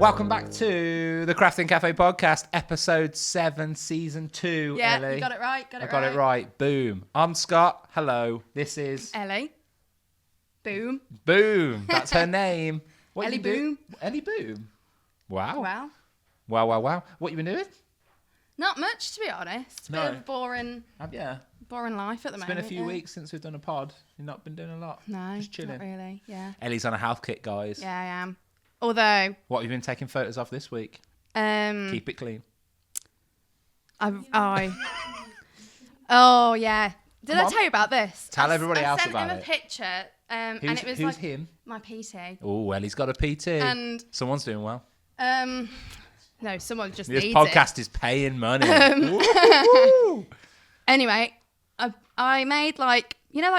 Welcome back to the Crafting Cafe podcast, episode 7, season 2. Yeah, Ellie. you got it right. I got it right. Boom. I'm Scott. Hello. This is Ellie. Boom. Boom. That's her name. What Ellie you do? Boom. Ellie Boom. Wow. Wow. Wow. What you been doing? Not much, to be honest. No. Bit of boring life at the moment. It's been a few weeks since we've done a pod. You've not been doing a lot. No, just chilling. not really. Yeah. Ellie's on a health kit, guys. Yeah, I am. Although, What have you been taking photos of this week? Keep it clean. Oh yeah. Did I tell you about this? Tell everybody else about I sent him it. a picture, and it was who's like him? my PT. Oh, Ellie's got a PT. And someone's doing well. No, someone just This needs podcast it. is paying money. Anyway, I made like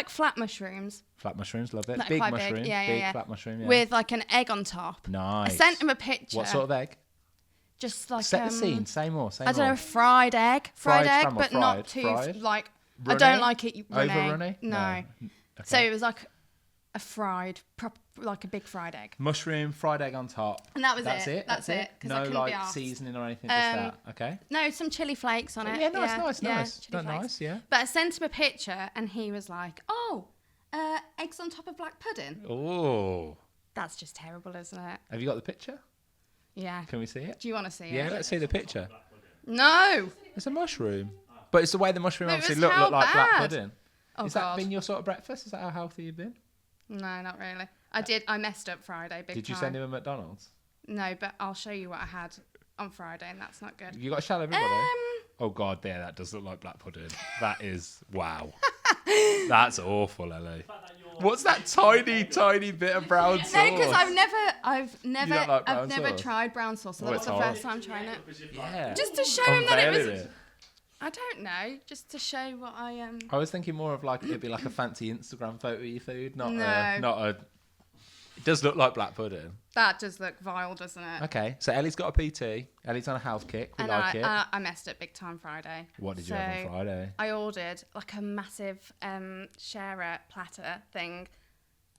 flat mushrooms. Flat mushrooms, love it. Like Big quite mushroom. big. Yeah. Flat mushroom, yeah. With like an egg on top. Nice. I sent him a picture. What sort of egg? Just like Set the scene. Say more. I don't know, fried egg, Fried egg, scrambled, but not too fried. like. Runny? I don't like it runny. Over runny? No. Okay. So it was like a fried, like a big fried egg. Mushroom, fried egg on top. And that was That's it. That's it. 'Cause I No couldn't be like arsed. seasoning or anything. Just that. Okay. No, some chili flakes on it. Yeah, nice. chili That's flakes. nice. Yeah. But I sent him a picture, and he was like, "Oh, eggs on top of black pudding." Oh. That's just terrible, isn't it? Have you got the picture? Yeah. Can we see it? Do you want to see Yeah, it? let's see the picture. No. It's a mushroom, but it's the way the mushroom But it obviously was look how like black bad? pudding. Oh Is God. that been your sort of breakfast? Is that how healthy you've been? No, not really. I messed up Friday big time. Did you send him a McDonald's? No, but I'll show you what I had on Friday, and that's not good. You got to show everybody. Oh God, there, that does look like black pudding. That is wow. That's awful, Ellie. What's that tiny bit of brown sauce? No, because I've don't like brown never sauce? tried brown sauce, so Oh, that was it's the horrible. first time trying it. Yeah. Just to show him that it was. Unveiling it. I don't know, just to show what I I was thinking more of like it'd be like a fancy Instagram photo of your food, not No. a. It does look like black pudding. That does look vile, doesn't it? Okay, so Ellie's got a PT. Ellie's on a health kick. We And like it. I messed up big time Friday. What did you have on Friday? I ordered like a massive sharer platter thing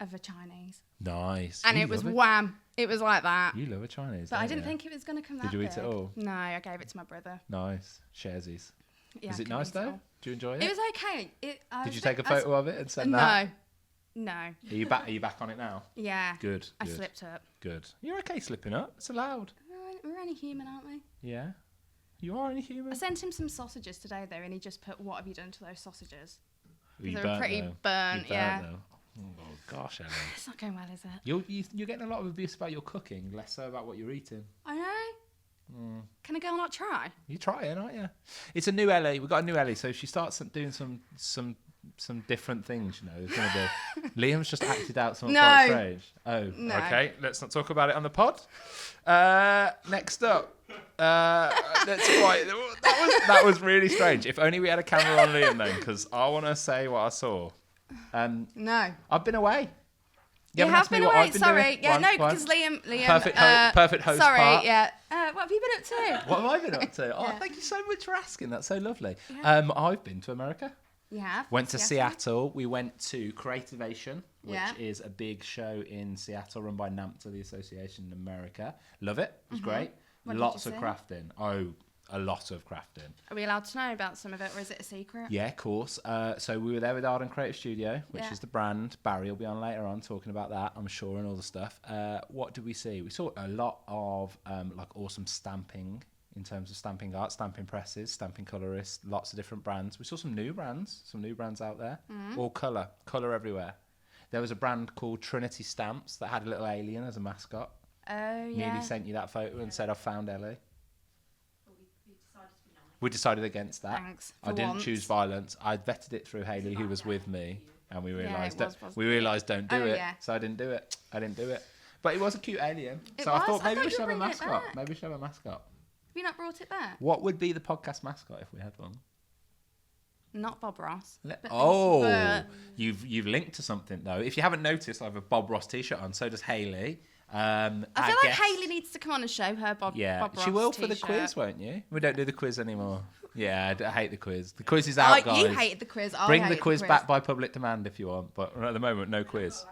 of a Chinese, Nice. and You it was love wham. It was like that. You love a Chinese. But I don't didn't you? think it was going to come that Did you eat it big. all? No, I gave it to my brother. Nice. Sharesies. Yeah, Is I it couldn't nice eat though? all. Do you enjoy it? It was okay. Did you take a photo of it and send that? No. Are you back on it now? Yeah. Good. I good, slipped up. Good. You're okay slipping up. It's allowed. We're only human, aren't we? Yeah. You are only human. I sent him some sausages today, though, and he just put, "What have you done to those sausages?" You They were burnt pretty though. burnt, You yeah. though. Oh gosh, Ellie. It's not going well, is it? You're getting a lot of abuse about your cooking, less so about what you're eating. I know. Can a girl not try? You're trying, aren't you? It's a new Ellie. We've got a new Ellie, so she starts doing some different things. You know, there's gonna be. Liam's just acted out something No. quite strange. Oh, No. okay. Let's not talk about it on the pod. Next up. That's right. That was really strange. If only we had a camera on Liam then, because I want to say what I saw. No. I've been away. You haven't have asked me been what away. I've been Sorry. doing. Yeah, One, no, one. because Liam. Perfect host Sorry. part. Yeah. What have you been up to? What have I been up to? Oh, Yeah. thank you so much for asking. That's so lovely. Yeah. I've been to America. You have. Went to Seattle. We went to Creativation, which Yeah. is a big show in Seattle run by NAMTA, the association in America. Love it. It was great. What did Lots you of see? crafting. Oh, a lot of crafting. Are we allowed to know about some of it, or is it a secret? Yeah, of course. So we were there with Arden Creative Studio, which Yeah. is the brand. Barry will be on later on talking about that, I'm sure, and all the stuff. What did we see? We saw a lot of like awesome stamping in terms of stamping art, stamping presses, stamping colorists, lots of different brands. We saw some new brands out there. All colour everywhere. There was a brand called Trinity Stamps that had a little alien as a mascot. Oh yeah. Nearly sent you that photo and said, I found Ellie. We decided against that. Thanks. I didn't choose violence. I vetted it through Hayley, who was with me, and we realised don't do it. Yeah. So I didn't do it. But it was a cute alien. It So I was? thought I maybe thought we should you have a were bringing it mascot. back. Maybe we should have a mascot. Have you not brought it back? What would be the podcast mascot if we had one? Not Bob Ross. You've linked to something though. If you haven't noticed, I have a Bob Ross t-shirt on. So does Hayley. I feel like Hayley needs to come on and show her Bob Ross she will for the t-shirt. quiz, won't you? We don't do the quiz anymore. Yeah, I hate the quiz. The quiz is out, guys. You hated the quiz. Bring the quiz back by public demand if you want, but at the moment, no quiz.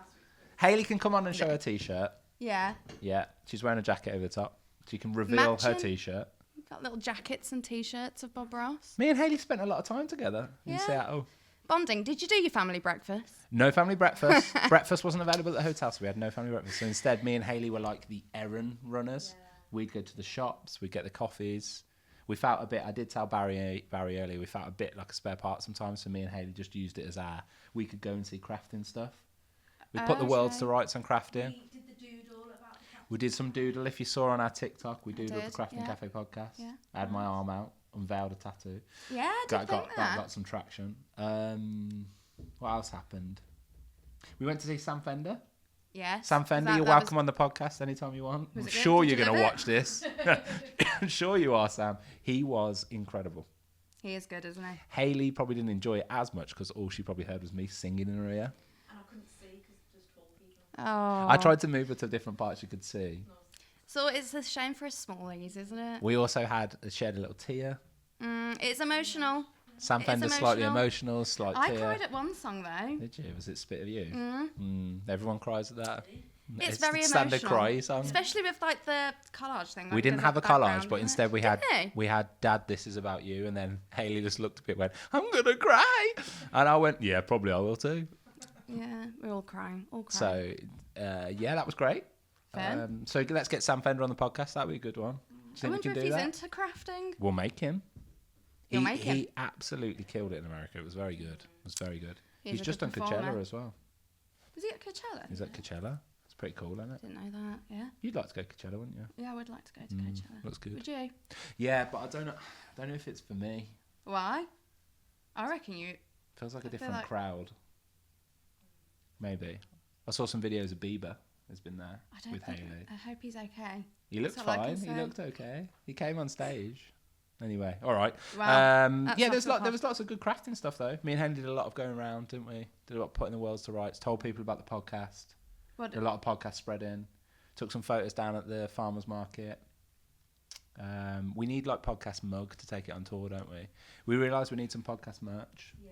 Hayley can come on and show her t-shirt. Yeah. Yeah, she's wearing a jacket over the top. She can reveal her Matching. T-shirt. We've got little jackets and T-shirts of Bob Ross. Me and Hayley spent a lot of time together in Yeah. Seattle. Bonding. Did you do your family breakfast? No family breakfast. Breakfast wasn't available at the hotel, so we had no family breakfast. So instead, me and Hayley were like the errand runners. Yeah. We'd go to the shops. We'd get the coffees. We felt a bit. I did tell Barry earlier. We felt a bit like a spare part sometimes. So me and Hayley just used it as we could go and see crafting stuff. We put the worlds to rights on crafting. We did the doodle about the crafting. We did some doodle. If you saw on our TikTok, we doodled the Crafting yeah. Cafe podcast. Yeah. I had my arm out, unveiled a tattoo. Yeah, I did think that. Got some traction. What else happened? We went to see Sam Fender. Yes. Sam Fender, you're welcome on the podcast anytime you want. I'm sure you're going to watch this. I'm sure you are, Sam. He was incredible. He is good, isn't he? Hayley probably didn't enjoy it as much because all she probably heard was me singing in her ear. And I couldn't see because there's tall people. Oh. I tried to move her to different parts you could see. So it's a shame for us smallies, isn't it? We also shared a little tear. It's emotional. Sam It is Fender's slightly emotional. emotional, slight I tear. cried at one song though. Did you? Was it Spit of You? Everyone cries at that. It's very the emotional. standard cry song. Especially with like the collage thing. We like, didn't the have a background, collage, but isn't instead it? we had Dad, This Is About You, and then Hayley just looked a bit, went, I'm gonna cry, and I went, yeah, probably I will too. Yeah, we're all crying. So yeah, that was great. Fair. So let's get Sam Fender on the podcast. That'd be a good one. Do you I think we wonder can if do he's that? into crafting. We'll make him. You'll make him. He absolutely killed it in America. It was very good. It was very good. He's a just good done Coachella performer. as well. Was he at Coachella? He's at Coachella. It's pretty cool, isn't it? Didn't know that. Yeah. You'd like to go to Coachella, wouldn't you? Yeah, I would like to go to Coachella. Looks good. Would you? Yeah, but I don't know if it's for me. Why? I reckon you. Feels like a I feel different like- crowd. Maybe. I saw some videos of Bieber has been there I don't with think. Hayley. I hope he's okay. He looked That's all I can fine. He say. looked okay. He came on stage. Anyway, all right. Wow. That's Yeah, off the there was lots of good crafting stuff though. Me and Henry did a lot of going around, didn't we? Did a lot of putting the worlds to rights. Told people about the podcast. What? Did a lot of podcast spreading. Took some photos down at the farmers market. We need like podcast mug to take it on tour, don't we? We realise we need some podcast merch. Yeah.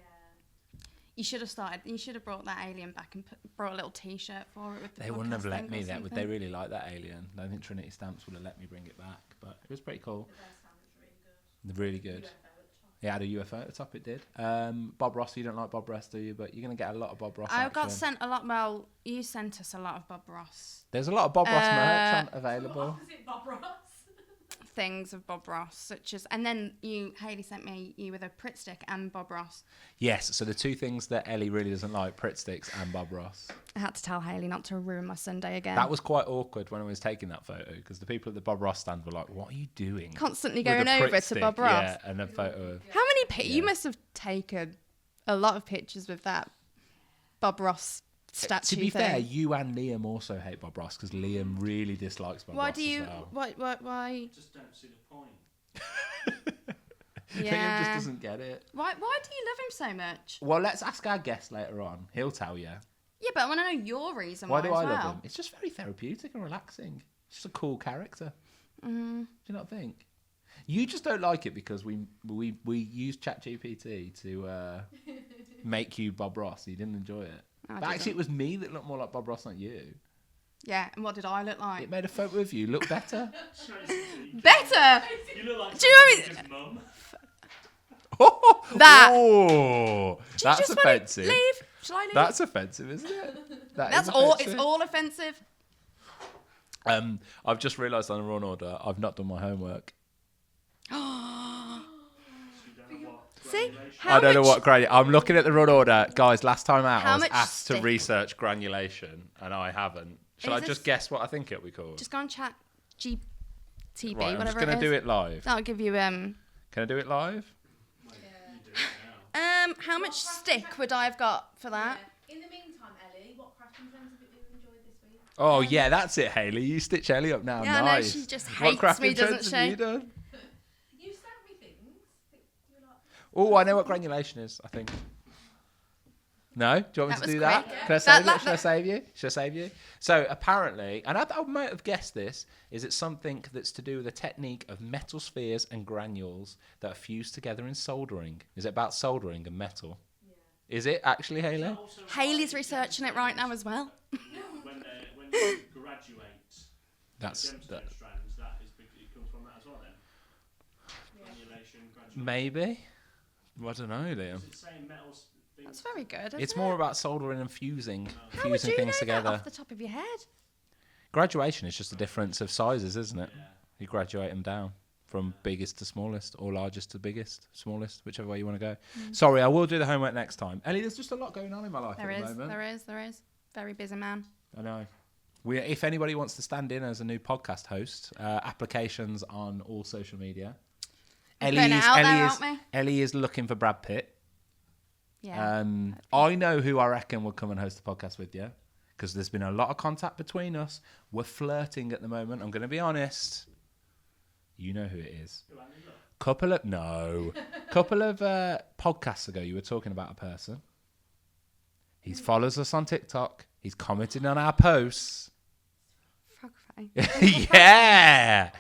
You should have started. You should have brought that alien back and brought a little T-shirt for it with the They wouldn't have podcast let thing me. or That would they something. really like that alien? I don't think Trinity Stamps would have let me bring it back, but it was pretty cool. The best sound was really good. Really good. UFO at the top. It had a UFO at the top. It did. Bob Ross. You don't like Bob Ross, do you? But you're gonna get a lot of Bob Ross. I got action. sent a lot. Well, you sent us a lot of Bob Ross There's a lot of Bob Ross merch available. Opposite Bob Ross. things of Bob Ross, such as, and then Hayley sent me you with a Pritt stick and Bob Ross. Yes, so the two things that Ellie really doesn't like, Pritt sticks and Bob Ross. I had to tell Hayley not to ruin my Sunday again. That was quite awkward when I was taking that photo because the people at the Bob Ross stand were like, "What are you doing?" Constantly With going a Pritt over to stick, Bob Ross. Yeah, and a photo of. How many you Yeah. must have taken a lot of pictures with that Bob Ross statue To be thing. fair, you and Liam also hate Bob Ross because Liam really dislikes Bob Why Ross do you? as well. Why? Just don't see the point. Liam Yeah. just doesn't get it. Why do you love him so much? Well, let's ask our guest later on. He'll tell you. Yeah, but I want to know your reason Why why, do I as love well. him? It's just very therapeutic and relaxing. It's just a cool character. Mm. Do you not think? You just don't like it because we used ChatGPT to make you Bob Ross. You didn't enjoy it. I But actually, didn't. it was me that looked more like Bob Ross, not you. Yeah, and what did I look like? It made a photo of you look better. Better. You look like Do you know his mum. That. Oh, Do you that's just wanna offensive. Leave? Shall I leave? That's offensive, isn't it? That's is all. offensive. It's all offensive. I've just realised on a run order, I've not done my homework. See? I don't know what granulation. I'm looking at the run order, guys. Last time out, How I was much asked to stick? research granulation, and I haven't. Shall Is I this- just guess what I think it'll be called? Just go on chat GTB, Right, I'm just whatever going it to is. do it live. That'll give you Can I do it live? How much stick would I have got for that? In the meantime, Ellie, what crafting trends have you enjoyed this week? Oh yeah, that's it, Hayley. You stitch Ellie up now. Yeah, I know, nice. she just What hates crafting me, doesn't trends have she? you done? You sent me things that you were like, Oh, I know what granulation is. I think. No, do you want me That to was do that? quick. Can I save That- it? Should I save you? Should I save you? So apparently, and I might have guessed this, is it something that's to do with a technique of metal spheres and granules that are fused together in soldering? Is it about soldering and metal? yeah. Is it actually, Hayley? Hayley's researching it right now as well. When you graduate That's gemstone that, strands. That is it comes from that as well. Then granulation, graduation. maybe. I don't know, Liam. Is it saying metals? That's very good. Isn't It's it? more about soldering and fusing How would you things know together. that off the top of your head? Graduation is just a difference of sizes, isn't it? Yeah. You graduate them down from biggest to smallest, or largest to biggest, smallest, whichever way you want to go. Sorry, I will do the homework next time. Ellie, there's just a lot going on in my life There at the is. moment. There is. Very busy man. I know. If anybody wants to stand in as a new podcast host, applications on all social media. We're putting it out there, aren't we? Ellie is looking for Brad Pitt. Yeah. I know who I reckon would come and host the podcast with you, because there's been a lot of contact between us. We're flirting at the moment. I'm going to be honest. You know who it is. Couple of podcasts ago, you were talking about a person. He follows us on TikTok. He's commenting on our posts. Frog face. Yeah.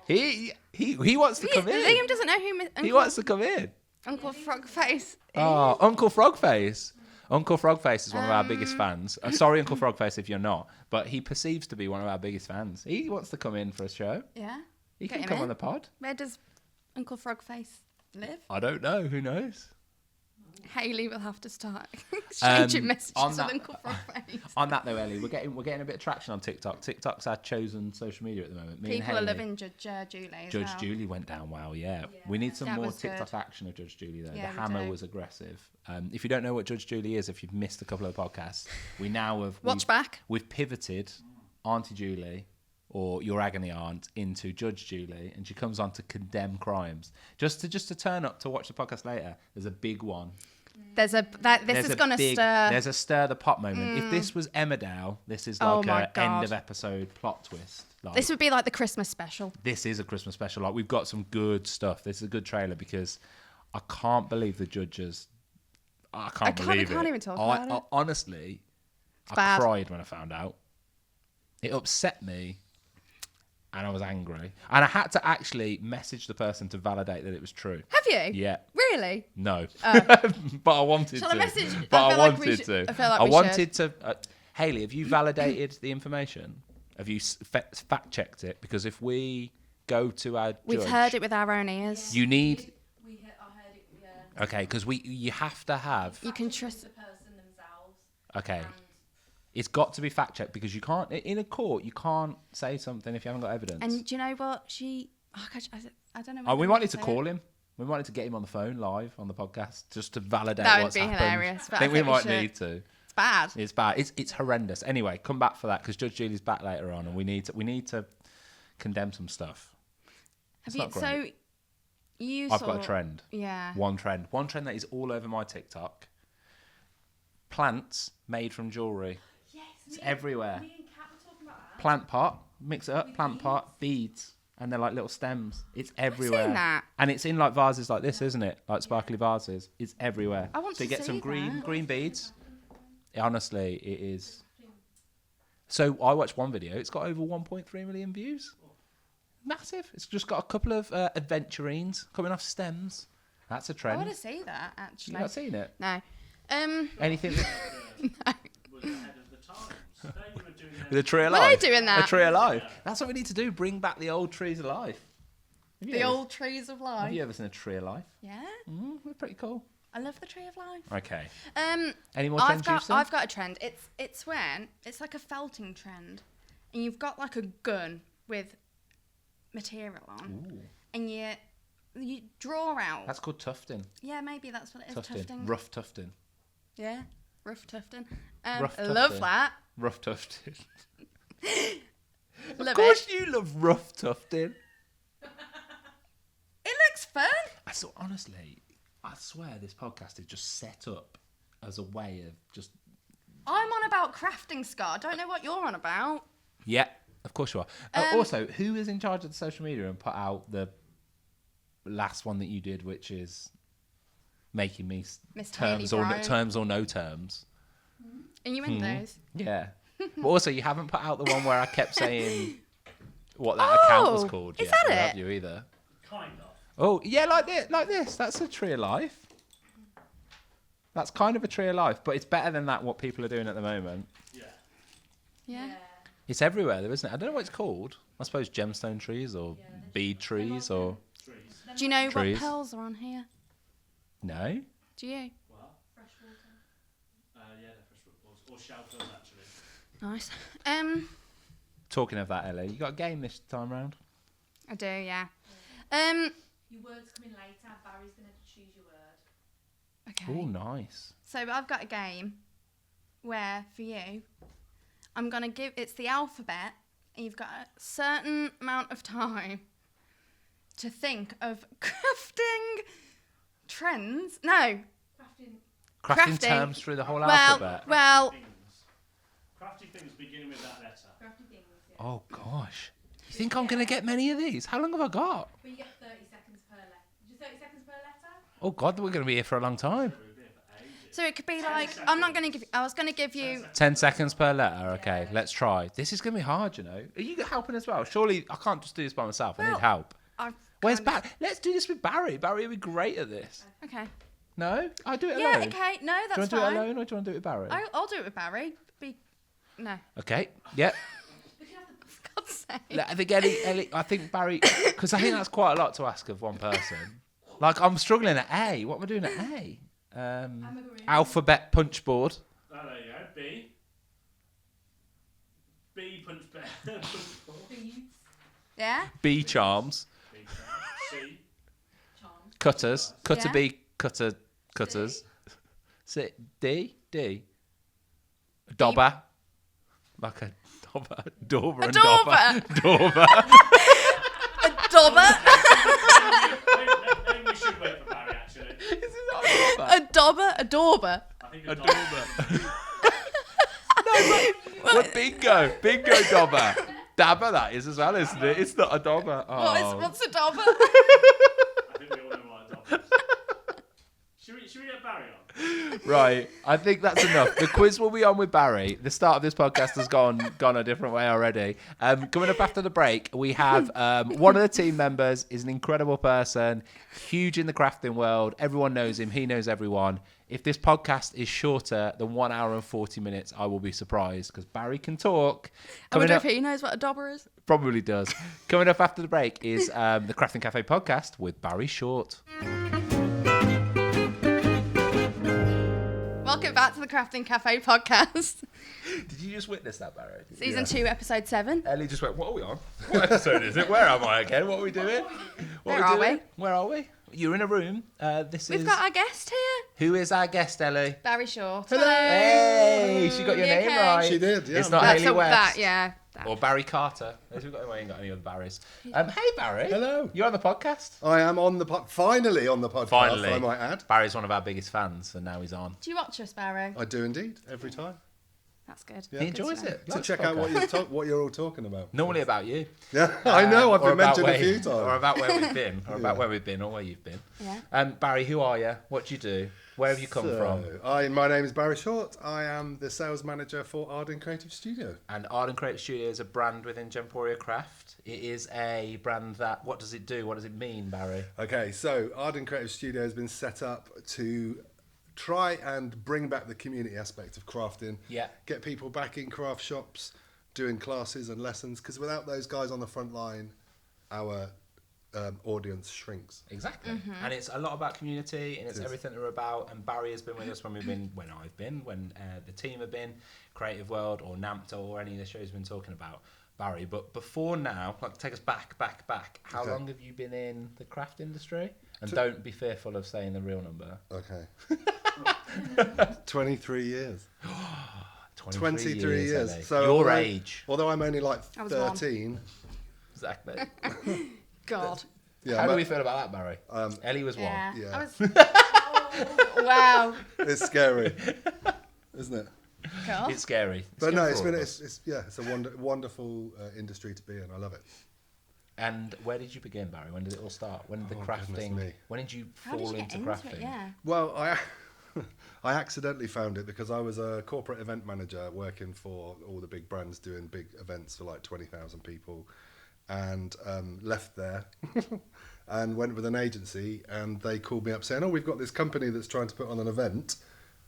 He wants to come in. Liam doesn't know who He wants to come in. Uncle Frog Face is. Oh, Uncle Frogface. Uncle Frogface is one of our biggest fans. Sorry, Uncle Frogface, if you're not, but he perceives to be one of our biggest fans. He wants to come in for a show. Yeah. He Get can him come in. on the pod. Where does Uncle Frog Face live? I don't know. Who knows? Hayley will have to start exchanging on messages that- with Uncle Frog Face. On that though, Ellie, we're getting a bit of traction on TikTok. TikTok's our chosen social media at the moment. Me and People are Hayley. loving Judge Julie as Judge well. Julie went down well, yeah. We need some That more was good. TikTok action of Judge Julie, though. Yeah, the we hammer do. was aggressive. If you don't know what Judge Julie is, if you've missed a couple of podcasts, we now have... Watch back. We've pivoted Auntie Julie, or Your Agony Aunt, into Judge Julie, and she comes on to condemn crimes. Just to turn up to watch the podcast later, there's a big one. This is going to stir. There's a stir the pot moment. If this was Emmerdale, this is Oh like my a end God. of episode plot twist. Like, This would be like the Christmas special. this is a Christmas special. Like, we've got some good stuff. This is a good trailer because I can't believe the judges. I can't believe it. can't even talk about it. Honestly, I bad. cried when I found out. It upset me, and I was angry. And I had to actually message the person to validate that it was true. Have you? Yeah. Really? No, but I wanted Shall to. I message? But I I, feel like we wanted should- to. I feel like I we wanted to. Hayley, have you validated the information? Have you fact checked it? Because if we go to our We've judge, heard it with our own ears. you need. I heard it, yeah. Okay, because you have to have. You can trust. The person themselves. Okay, And it's got to be fact checked because you can't in a court. You can't say something if you haven't got evidence. And do you know what? Oh gosh, I don't know. Oh, we whether might to need to say call it. him. We might need to get him on the phone live on the podcast just to validate That would what's be happened. hilarious, but I think we might should. need to. It's bad. It's bad. It's horrendous. Anyway, come back for that because Judge Julie's back later on, and we need to condemn some stuff. Have It's you? not So great. you. I've saw, got a trend. Yeah. One trend that is all over my TikTok. Plants made from jewellery. yes, It's everywhere. Me and Kat were talking about that. Plant pot, mix it up. Plant pot, beads, and they're like little stems. It's everywhere. seen that. And it's in like vases like this, isn't it? Like sparkly vases. It's everywhere. I want so you to get some see green that. beads. Honestly, it is. So I watched one video. It's got over 1.3 million views. Massive. It's just got a couple of adventurines coming off stems. That's a I trend. want to see that You actually. not seen it? No. Anything Was ahead of the times. They were doing with a tree of Were life? they doing that? A tree of life. That's what we need to do. Bring back the old trees of life. Have you The ever- old trees of Have life. you ever seen a tree of life? Yeah. They're pretty cool. I love the tree of life. Okay. Any Any more trends you've seen? I've got a trend. It's when it's like a felting trend, and you've got like a gun with material on, Ooh, and you draw out. that's called tufting. Yeah, maybe that's what it is. Tufting. Tufting. Rough tufting. Yeah, rough tufting. Rough I love tufting. that. Rough tufting. Love Of course it. you love rough tufting. It looks fun. Honestly, I swear this podcast is just set up as a way of just... I'm on about crafting, Scott. I don't know what you're on about. Yeah, of course you are. Also, who is in charge of the social media and put out the last one that you did, which is making me Miss terms Hayley or Brown. terms or no terms? And you in those? Yeah. But also, you haven't put out the one where I kept saying what that account was Oh, called. is yet, that have it? you either? kind of. Oh, yeah, like this. That's a tree of life. That's kind of a tree of life, but it's better than that, what people are doing at the moment. Yeah. Yeah. It's everywhere, though, isn't it? I don't know what it's called. I suppose gemstone trees or bead trees or... Trees. Do you know Trees. what pearls are on here? No? Do you? What? Fresh water. Yeah, they're fresh balls. Or shelters, actually. Nice. Talking of that, Ellie, you got a game this time round? I do, yeah. Your word's coming later. Barry's going to choose your word. Okay. Oh, nice. So I've got a game where, for you, I'm going to give... It's the alphabet, and you've got a certain amount of time to think of crafting trends. No. Crafting Crafting. terms through the whole Well, alphabet. well, Things. Crafty things beginning with that letter. Crafty things, yeah. Oh, gosh. You think I'm going to get many of these? How long have I got? But you get 30 seconds per letter. Did you 30 seconds per letter? Oh, God, we're going to be here for a long time. We'll be here for ages. so it could be like... I'm not going to give you... I was going to give you... 10 seconds per letter. Okay, let's try. This is going to be hard, you know. Are you helping as well? Surely I can't just do this by myself. I Well, need help. I've Where's kind of- Barry? Let's do this with Barry. Barry would be great at this. Okay. No? I'll do it Yeah, alone. okay. No, Do you that's want to do it fine. alone or do you want to do it with Barry? I'll do it with Barry. No. Okay, yep. For God's sake. I think Ellie, I think Barry, because I think that's quite a lot to ask of one person. Like, I'm struggling at A. What am I doing at A? Alphabet punch board. Oh, there you go. B. B punch bear. Punch ball. Beads. Yeah? B charms. B. C. Charms. Cutters. Cutter Yeah. B. Cutters. C. D. Dobber. Like a dobber. Dauber and dauber. Dauber. A dobber. Maybe we should wait for Barry, actually. Is it not a dobber? A dobber. A dauber. I think A a dog. dauber. What bingo dobber. Dabber that is as well, isn't it? It's not a dobber. Oh. What's a dobber? I think we all know what a dog is. Should we get Barry on? Right, I think that's enough. The quiz will be on with Barry. The start of this podcast has gone a different way already. Coming up after the break, we have one of the team members is an incredible person, huge in the crafting world. Everyone knows him. He knows everyone. If this podcast is shorter than 1 hour and 40 minutes, I will be surprised because Barry can talk. I wonder Coming if he knows what a dobber is. Probably does. Coming up after the break is the Crafting Cafe podcast with Barry Short. Welcome back to the Crafting Cafe podcast. Did you just witness that, Barry? Season 2, episode 7. Ellie just went, what are we on? What episode is it? Where am I again? What are we doing? Where are we? Where are we? You're in a room. We've got our guest here. Who is our guest, Ellie? Barry Short. Hello. Hey, she got your You name okay? right. She did, yeah. It's not That's Hayley West. that. Or Barry Carter. We ain't got any other Barrys. Hey, Barry. Hello. You're on the podcast? I am on the finally on the podcast. Finally. I might add. Barry's one of our biggest fans, and now he's on. Do you watch us, Barry? I do indeed every time That's good. Yeah. He Good enjoys to know. it. to Likes check the out podcast. what you're all talking about. Normally about you. Yeah, I know. I've Or been about mentioned a where- few Or times. about where we've been. Or about where we've been or where you've been. Yeah. Barry, who are you? What do you do? Where have you come from? My name is Barry Short. I am the sales manager for Arden Creative Studio. And Arden Creative Studio is a brand within Gemporia Craft. It is a brand that, what does it do? What does it mean, Barry? Okay, so Arden Creative Studio has been set up to try and bring back the community aspect of crafting. Yeah. Get people back in craft shops, doing classes and lessons, because without those guys on the front line, our audience shrinks. Exactly. And it's a lot about community and it's everything that we're about. And Barry has been with us when I've been, when the team have been, Creative World or NAMT or any of the shows we've been talking about. Barry, but before now, like take us back. How Okay. long have you been in the craft industry? And don't be fearful of saying the real number. Okay. 23 years. 23 years. Ellie. So your although- age. Although I'm only like I was one. 13. Exactly. God. Yeah, How do but- we feel about that, Barry? Ellie was Yeah. one. Yeah. I was... Wow. It's scary, isn't it? God. It's scary. But Scary no, for it's all been of us. it's a wonderful industry to be in. I love it. And where did you begin, Barry? When did it all start? When did the Oh, goodness crafting? me. When did you How did fall you get into into crafting? it? Yeah. Well, I accidentally found it because I was a corporate event manager working for all the big brands doing big events for like 20,000 people, and left there and went with an agency, and they called me up saying, "Oh, we've got this company that's trying to put on an event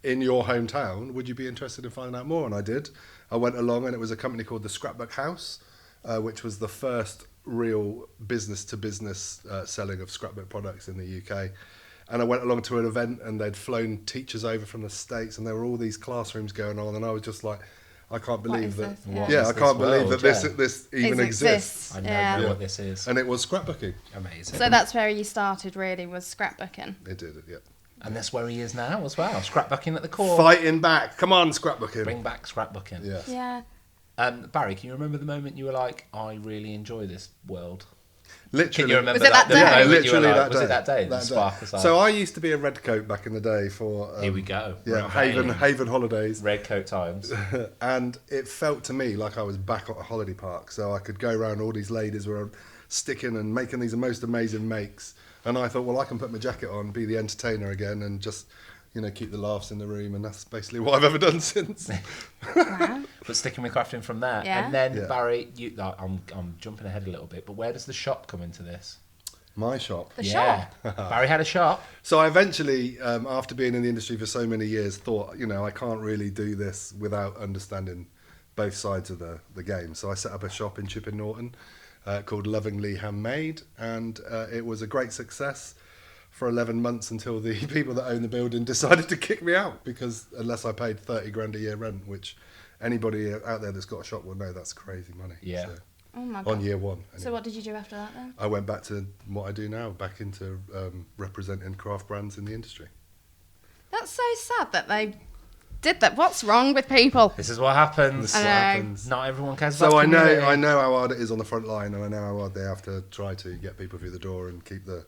in your hometown. Would you be interested in finding out more? And I did. I went along, and it was a company called the Scrapbook House, which was the first real business-to-business selling of scrapbook products in the UK. And I went along to an event, and they'd flown teachers over from the States, and there were all these classrooms going on, and I was just like, I can't believe that. This? Yeah, I can't believe that world, this even exists. I don't Yeah. know what this is. And it was scrapbooking. Amazing. So that's where you started, really, was scrapbooking. It did, yeah. And that's where he is now as well. Scrapbooking at the core. Fighting back. Come on, scrapbooking. Bring back scrapbooking. Yeah. Yeah. Barry, can you remember the moment you were like, I really enjoy this world? Literally. Can you remember Was it that the day? moment you were Literally like, that was day. it that day? The That day. spark was like, So I used to be a redcoat back in the day for here we go. yeah, We're Haven holidays, Red coat times. and it felt to me like I was back at a holiday park. So I could go around, all these ladies were sticking and making these most amazing makes, and I thought, well, I can put my jacket on, be the entertainer again, and just keep the laughs in the room, and that's basically what I've ever done since. Wow. But sticking with crafting from there. Yeah. And then, Yeah. Barry, I'm jumping ahead a little bit, but where does the shop come into this? My shop. The shop. Barry had a shop. So I eventually, after being in the industry for so many years, thought, I can't really do this without understanding both sides of the game. So I set up a shop in Chipping Norton called Lovingly Handmade, and it was a great success for 11 months until the people that own the building decided to kick me out, because unless I paid 30 grand a year rent, which anybody out there that's got a shop will know that's crazy money. Yeah. So, Oh my God. on year one. So anyway. what did you do after that then? I went back to what I do now, back into representing craft brands in the industry. That's so sad that they did that. What's wrong with people? This is what happens. This is what know. happens. Not everyone cares about So I community. know how hard it is on the front line, and I know how hard they have to try to get people through the door and keep the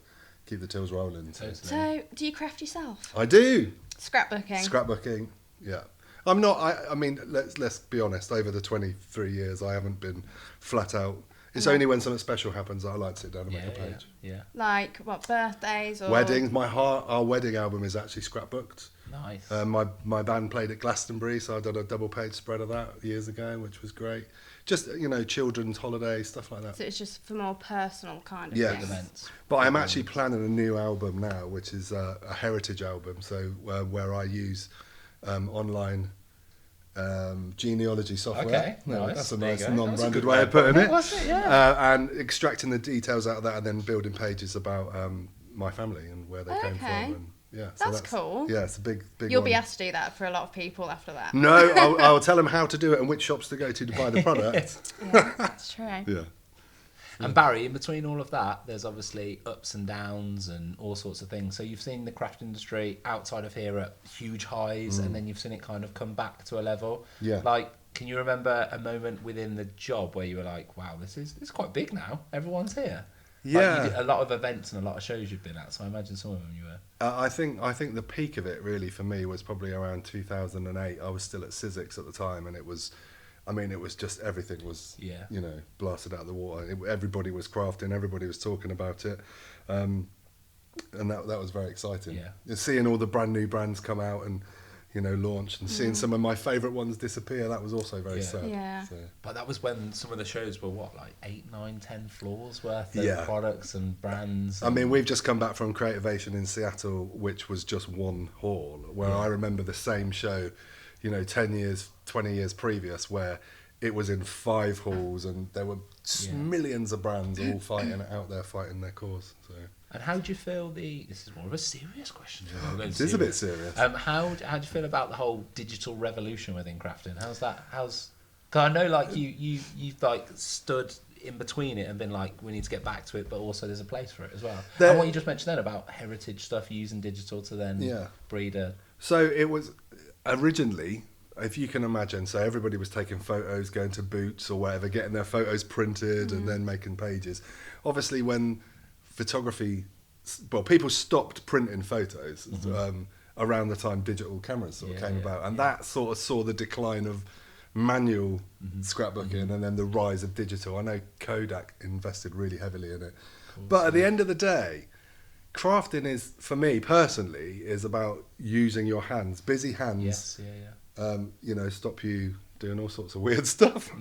tills rolling. So. Totally. So do you craft yourself? I do. Scrapbooking. Scrapbooking, yeah. I'm not. I mean, let's be honest. Over the 23 years, I haven't been flat out. It's Okay. only when something special happens that I like to sit down and Yeah, make a page. yeah. Like what, birthdays or Weddings. Our wedding album is actually scrapbooked. Nice. My band played at Glastonbury, so I did a double page spread of that years ago, which was great. Just children's holidays, stuff like that. So it's just for more personal kind of Yeah. Big things. events. But I'm actually planning a new album now, which is a heritage album. So where I use online genealogy software. Okay, No, nice. that's a There you nice go. non-branded That's a good way of way of putting it. Was it? Yeah. And extracting the details out of that, and then building pages about my family and where they came from. Okay. And yeah, so That's cool. Yeah, it's a big. You'll one. be asked to do that for a lot of people after that. No, I'll tell them how to do it and which shops to go to buy the product. Yeah, that's true. Yeah. And Barry, in between all of that, there's obviously ups and downs and all sorts of things. So you've seen the craft industry outside of here at huge highs, and then you've seen it kind of come back to a level. Yeah. Like, can you remember a moment within the job where you were like, "Wow, this is quite big now. Everyone's here." Like, Yeah. you did a lot of events and a lot of shows you've been at. So I imagine some of them you were. I think the peak of it really for me was probably around 2008. I was still at Sizzix at the time, and it was just everything was Yeah. blasted out of the water. Everybody was crafting, everybody was talking about it, and that was very exciting. Yeah. Just seeing all the brand new brands come out and launch, and seeing some of my favourite ones disappear, that was also very Yeah. sad. Yeah. So. But that was when some of the shows were like 8, 9, 10 floors worth of Yeah. products and brands. I mean, we've just come back from Creativation in Seattle, which was just one hall, where I remember the same show, 10 years, 20 years previous, where it was in 5 halls and there were millions of brands all fighting out there, fighting their cause. So And how do you feel this is more of a serious question. it is a bit serious. How do you feel about the whole digital revolution within crafting? Cause I know like you've like stood in between it and been like, we need to get back to it, but also there's a place for it as well. And what you just mentioned then about heritage stuff, using digital to then breed a... So it was originally, if you can imagine, so everybody was taking photos, going to Boots or whatever, getting their photos printed and then making pages. Obviously, when people stopped printing photos around the time digital cameras sort of came about, and that sort of saw the decline of manual scrapbooking and then the rise of digital. I know Kodak invested really heavily in it, but at the end of the day, crafting is, for me personally, is about using your hands, busy hands. Yes, yeah. Stop you doing all sorts of weird stuff.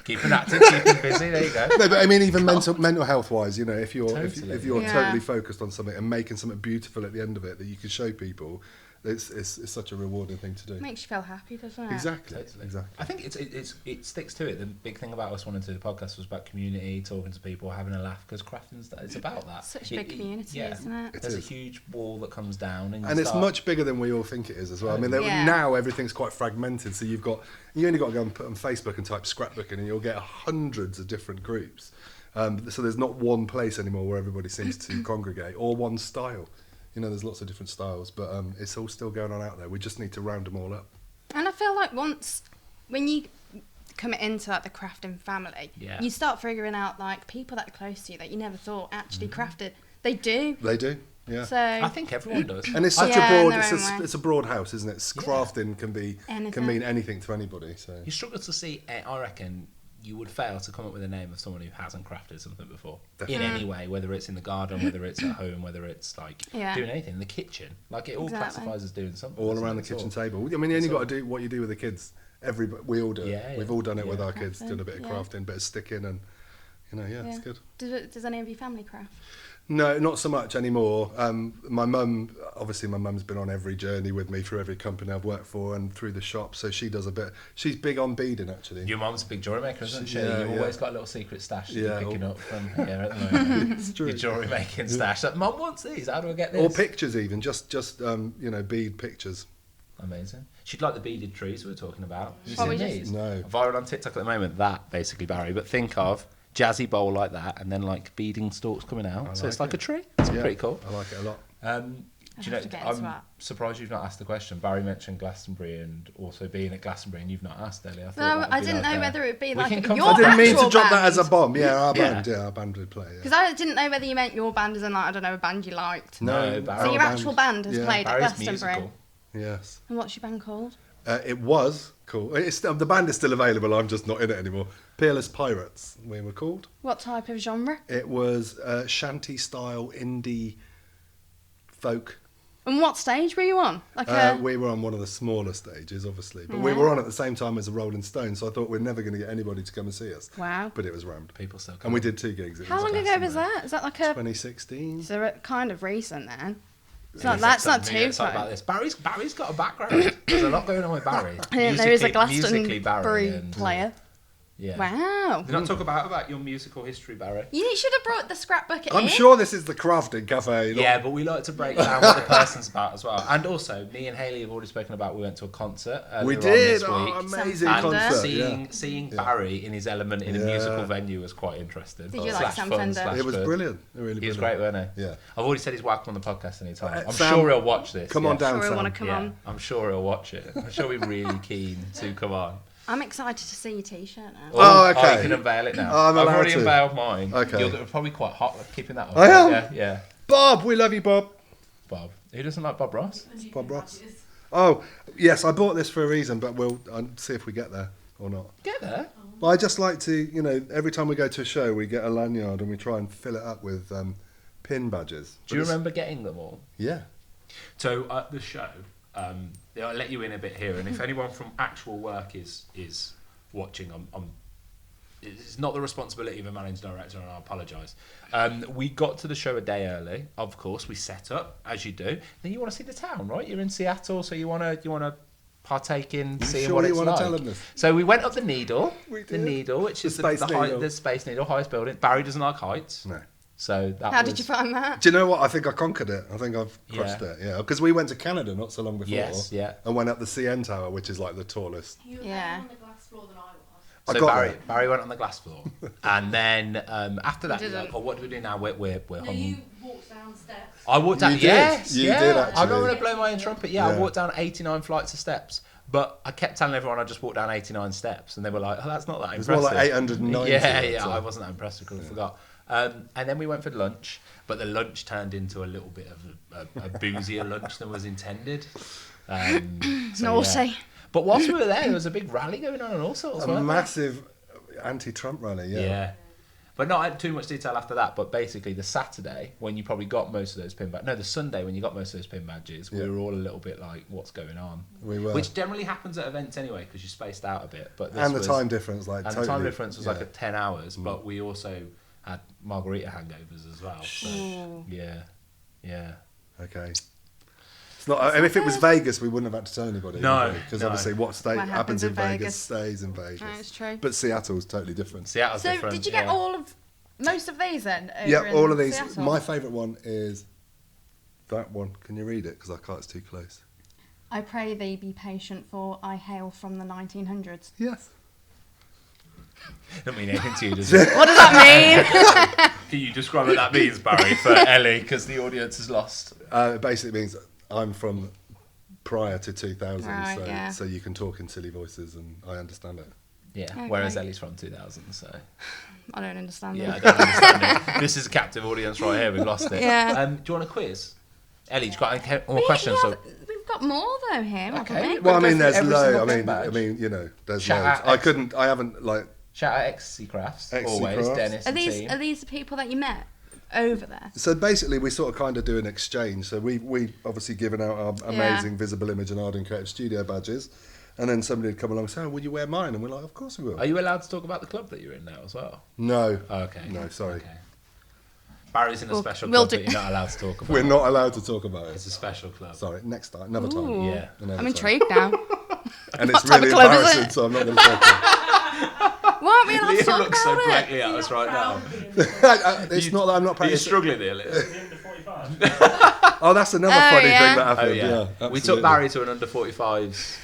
Keeping active, keeping busy, there you go. No, but I mean, even mental health wise, if you're Totally. if you're Yeah. totally focused on something and making something beautiful at the end of it that you can show people, it's such a rewarding thing to do. Makes you feel happy, doesn't it? Exactly. Totally. Exactly. I think it sticks to it. The big thing about us wanting to do the podcast was about community, talking to people, having a laugh, because crafting's it's about that. Such a big community, yeah, isn't it? There's a huge wall that comes down, and And it's much bigger than we all think it is as well. I mean, Yeah. now everything's quite fragmented. So you only got to go and put on Facebook and type scrapbooking, and you'll get hundreds of different groups. So there's not one place anymore where everybody seems to congregate, or one style. You know, there's lots of different styles, but it's all still going on out there. We just need to round them all up. And I feel like when you come into like the crafting family, Yeah. you start figuring out like people that are close to you that you never thought actually crafted. They do. They do, yeah. So I think everyone does. And it's such Yeah, a in broad, their own way. it's a broad house, isn't it? Crafting can Anything. mean anything to anybody. So You struggle to see. I reckon you would fail to come up with a name of someone who hasn't crafted something before Definitely. in any way, whether it's in the garden, whether it's at home, whether it's like Yeah. doing anything in the kitchen. Like it all Exactly. classifies as doing something. all doesn't around the it? It's kitchen all- table. I mean, you only it's got all- to do what you do with the kids. We all do it. Yeah, We've yeah. all done it with Yeah. our kids, doing a bit of Yeah. crafting, bit of sticking, and it's Yeah. good. Does any of your family craft? No, not so much anymore. My mum's been on every journey with me through every company I've worked for and through the shop, so she does a bit. She's big on beading, actually. Your mum's a big jewellery maker, isn't she? Yeah, You've yeah. always got a little secret stash that Yeah, you're picking up from here at the moment. It's true. Your jewellery making stash. Like, Mum wants these. How do I get this? Or pictures, even just bead pictures. Amazing. She'd like the beaded trees we were talking about. Have you Well, seen we these? No. Viral on TikTok at the moment. That basically, Barry. But think of jazzy bowl like that, and then like beading stalks coming out. So it's like like it. a tree. It's Yeah, pretty cool. I like it a lot. Do you know? have to get into I'm that. surprised you've not asked the question. Barry mentioned Glastonbury and also being at Glastonbury, and you've not asked, Ellie. I thought No, that'd I be didn't like know a- whether it would be We like can come your I didn't mean to actual drop that as a band. bomb. Yeah, our Yeah. band. Yeah, our band would play. Yeah. Because I didn't know whether you meant your band as in like I don't know a band you liked. No, Barry. So our your actual band has yeah. played at Barry's Glastonbury. musical. Yes. And what's your band called? It was cool. The band is still available. I'm just not in it anymore. Peerless Pirates, we were called. What type of genre? It was shanty style indie folk. And what stage were you on? Like We were on one of the smaller stages, obviously, but we were on at the same time as a Rolling Stone. So I thought we're never going to get anybody to come and see us. wow. But it was rammed, People still come. and we did 2 gigs. It How was long at ago was Glastonbury. that? Is that like a? 2016. So it kind of recent then. It's Yeah, not, that's not something too talk far. about this. Barry's got a background. There's a lot going on with Barry. I didn't know he was a Musically, Barry Glastonbury and- player. Yeah. Wow. Did not talk about your musical history, Barry. You should have brought the scrapbook in. I'm sure this is the crafting cafe. not- Yeah, but we like to break down what the person's about as well. And also, me and Hayley have already spoken about we went to a concert. we earlier on did. this week. Amazing Sounds concert. Fender. Yeah. Seeing Barry in his element in a Yeah. musical venue was quite interesting. Did you like Sam Fender? It was fun. brilliant. Really He was brilliant. great, wasn't he? Yeah. I've already said he's welcome on the podcast anytime. I'm Sam, sure he'll watch this. Come yeah. on down, Sure, I Sam. want to come Yeah, on. I'm sure he'll watch it. I'm sure he'll be really keen to come on. I'm excited to see your t-shirt now. Oh, okay. you can unveil it now. Oh, I'm I've allowed already to. unveiled mine. Okay. You're probably quite hot with keeping that up. I am. Yeah. Bob, we love you, Bob. Bob. Who doesn't like Bob Ross? Bob Ross. Oh, yes, I bought this for a reason, but we'll see if we get there or not. Get there. Well, I just like to, every time we go to a show, we get a lanyard and we try and fill it up with pin badges. Do you remember getting them all? Yeah. So at the show, I'll let you in a bit here, and if anyone from actual work is watching, it's not the responsibility of a managing director, and I apologise. We got to the show a day early. Of course, we set up as you do. Then you want to see the town, right? You're in Seattle, so you want to partake in seeing sure what you it's wanna like. tell them this? So we went up the Needle, We the did. Needle, which is Space Needle. the Space Needle, highest building. Barry doesn't like heights, No. so that How was, did you find that? Do you know what? I think I conquered it. I think I've crushed Yeah. it. Yeah. Because we went to Canada not so long before. Yes, yeah. And went up the CN Tower, which is like the tallest. You were Yeah. better on the glass floor than I was. I So got Barry, there. Barry went on the glass floor, and then after that, didn't. like, oh, what do we do now? We're No, hung. you walked down steps. I walked down. You did. Yes, You yeah. did, I'm not actually. going to blow my own trumpet. Yeah, I Yeah. walked down 89 flights of steps, but I kept telling everyone I just walked down 89 steps, and they were like, "Oh, that's not that It was impressive." more like 890. Yeah, I'd yeah. say. I wasn't that impressed because I forgot. And then we went for lunch, but the lunch turned into a little bit of a boozier lunch than was intended. So, Naughty. yeah. But whilst we were there was a big rally going on and all sorts. A weren't there? massive anti-Trump rally, yeah. Yeah. But not in too much detail after that. But basically, the Saturday when you probably got most of those pin badges. No, the Sunday when you got most of those pin badges, Yeah. we were all a little bit like, "What's going on?" We were. Which generally happens at events anyway, because you're spaced out a bit. But this And the was- time difference, like, and totally. the time difference was like yeah. a 10 hours. But we also had margarita hangovers as well. So, Ooh. yeah. Okay. It's not. And if it was Vegas, we wouldn't have had to tell anybody. No, because no. obviously what What happens in Vegas Vegas stays in Vegas. That's true. But Seattle's totally different. Seattle's So different. did you get yeah. most of these then? Over Yeah, in all of these. Seattle? My favourite one is that one. Can you read it? Because I can't. It's too close. I pray thee be patient, for I hail from the 1900s. Yes. Don't mean anything to you, does it? What does that mean? Can you describe what that means, Barry, for Ellie? Because the audience is lost. It basically means I'm from prior to 2000, Right, so yeah. so you can talk in silly voices and I understand it. Yeah, Okay. whereas Ellie's from 2000, so... I don't understand. Yeah, I them. don't understand it. This is a captive audience right here. We've lost it. Yeah. Do you want a quiz? Ellie, you got any more questions? Yeah, we've got more though here. Okay. haven't we? Well, I go mean, through there's every loads. single I game badge. mean, you know, there's Shout loads. out I haven't like. Shout out XC Crafts, XC always, Crafts. Dennis Are and these team. are these the people that you met over there? So basically, we sort of kind of do an exchange. So we obviously given out our amazing Visible Image and Arden Creative Studio badges, and then somebody would come along and say, oh, "Will you wear mine?" And we're like, "Of course we will." Are you allowed to talk about the club that you're in now as well? No. Okay. No, sorry. Okay. Barry's in a We'll- special we'll club do- that you're not allowed to talk about. We're not allowed to talk about It's it. a special club. Sorry, next time, another time. Ooh. Yeah. Another I'm time. intrigued now. And What it's type of really club is embarrassing, it? so I'm not going to talk about Why aren't we allowed to Liam talk looks so about it? blankly at us right now. it. It's not that I'm not Are you practicing. struggling there, Liam? The under 45. Oh, that's another Oh, funny yeah. thing that Oh happened. yeah. Yeah, We absolutely. took Barry to an under 45s.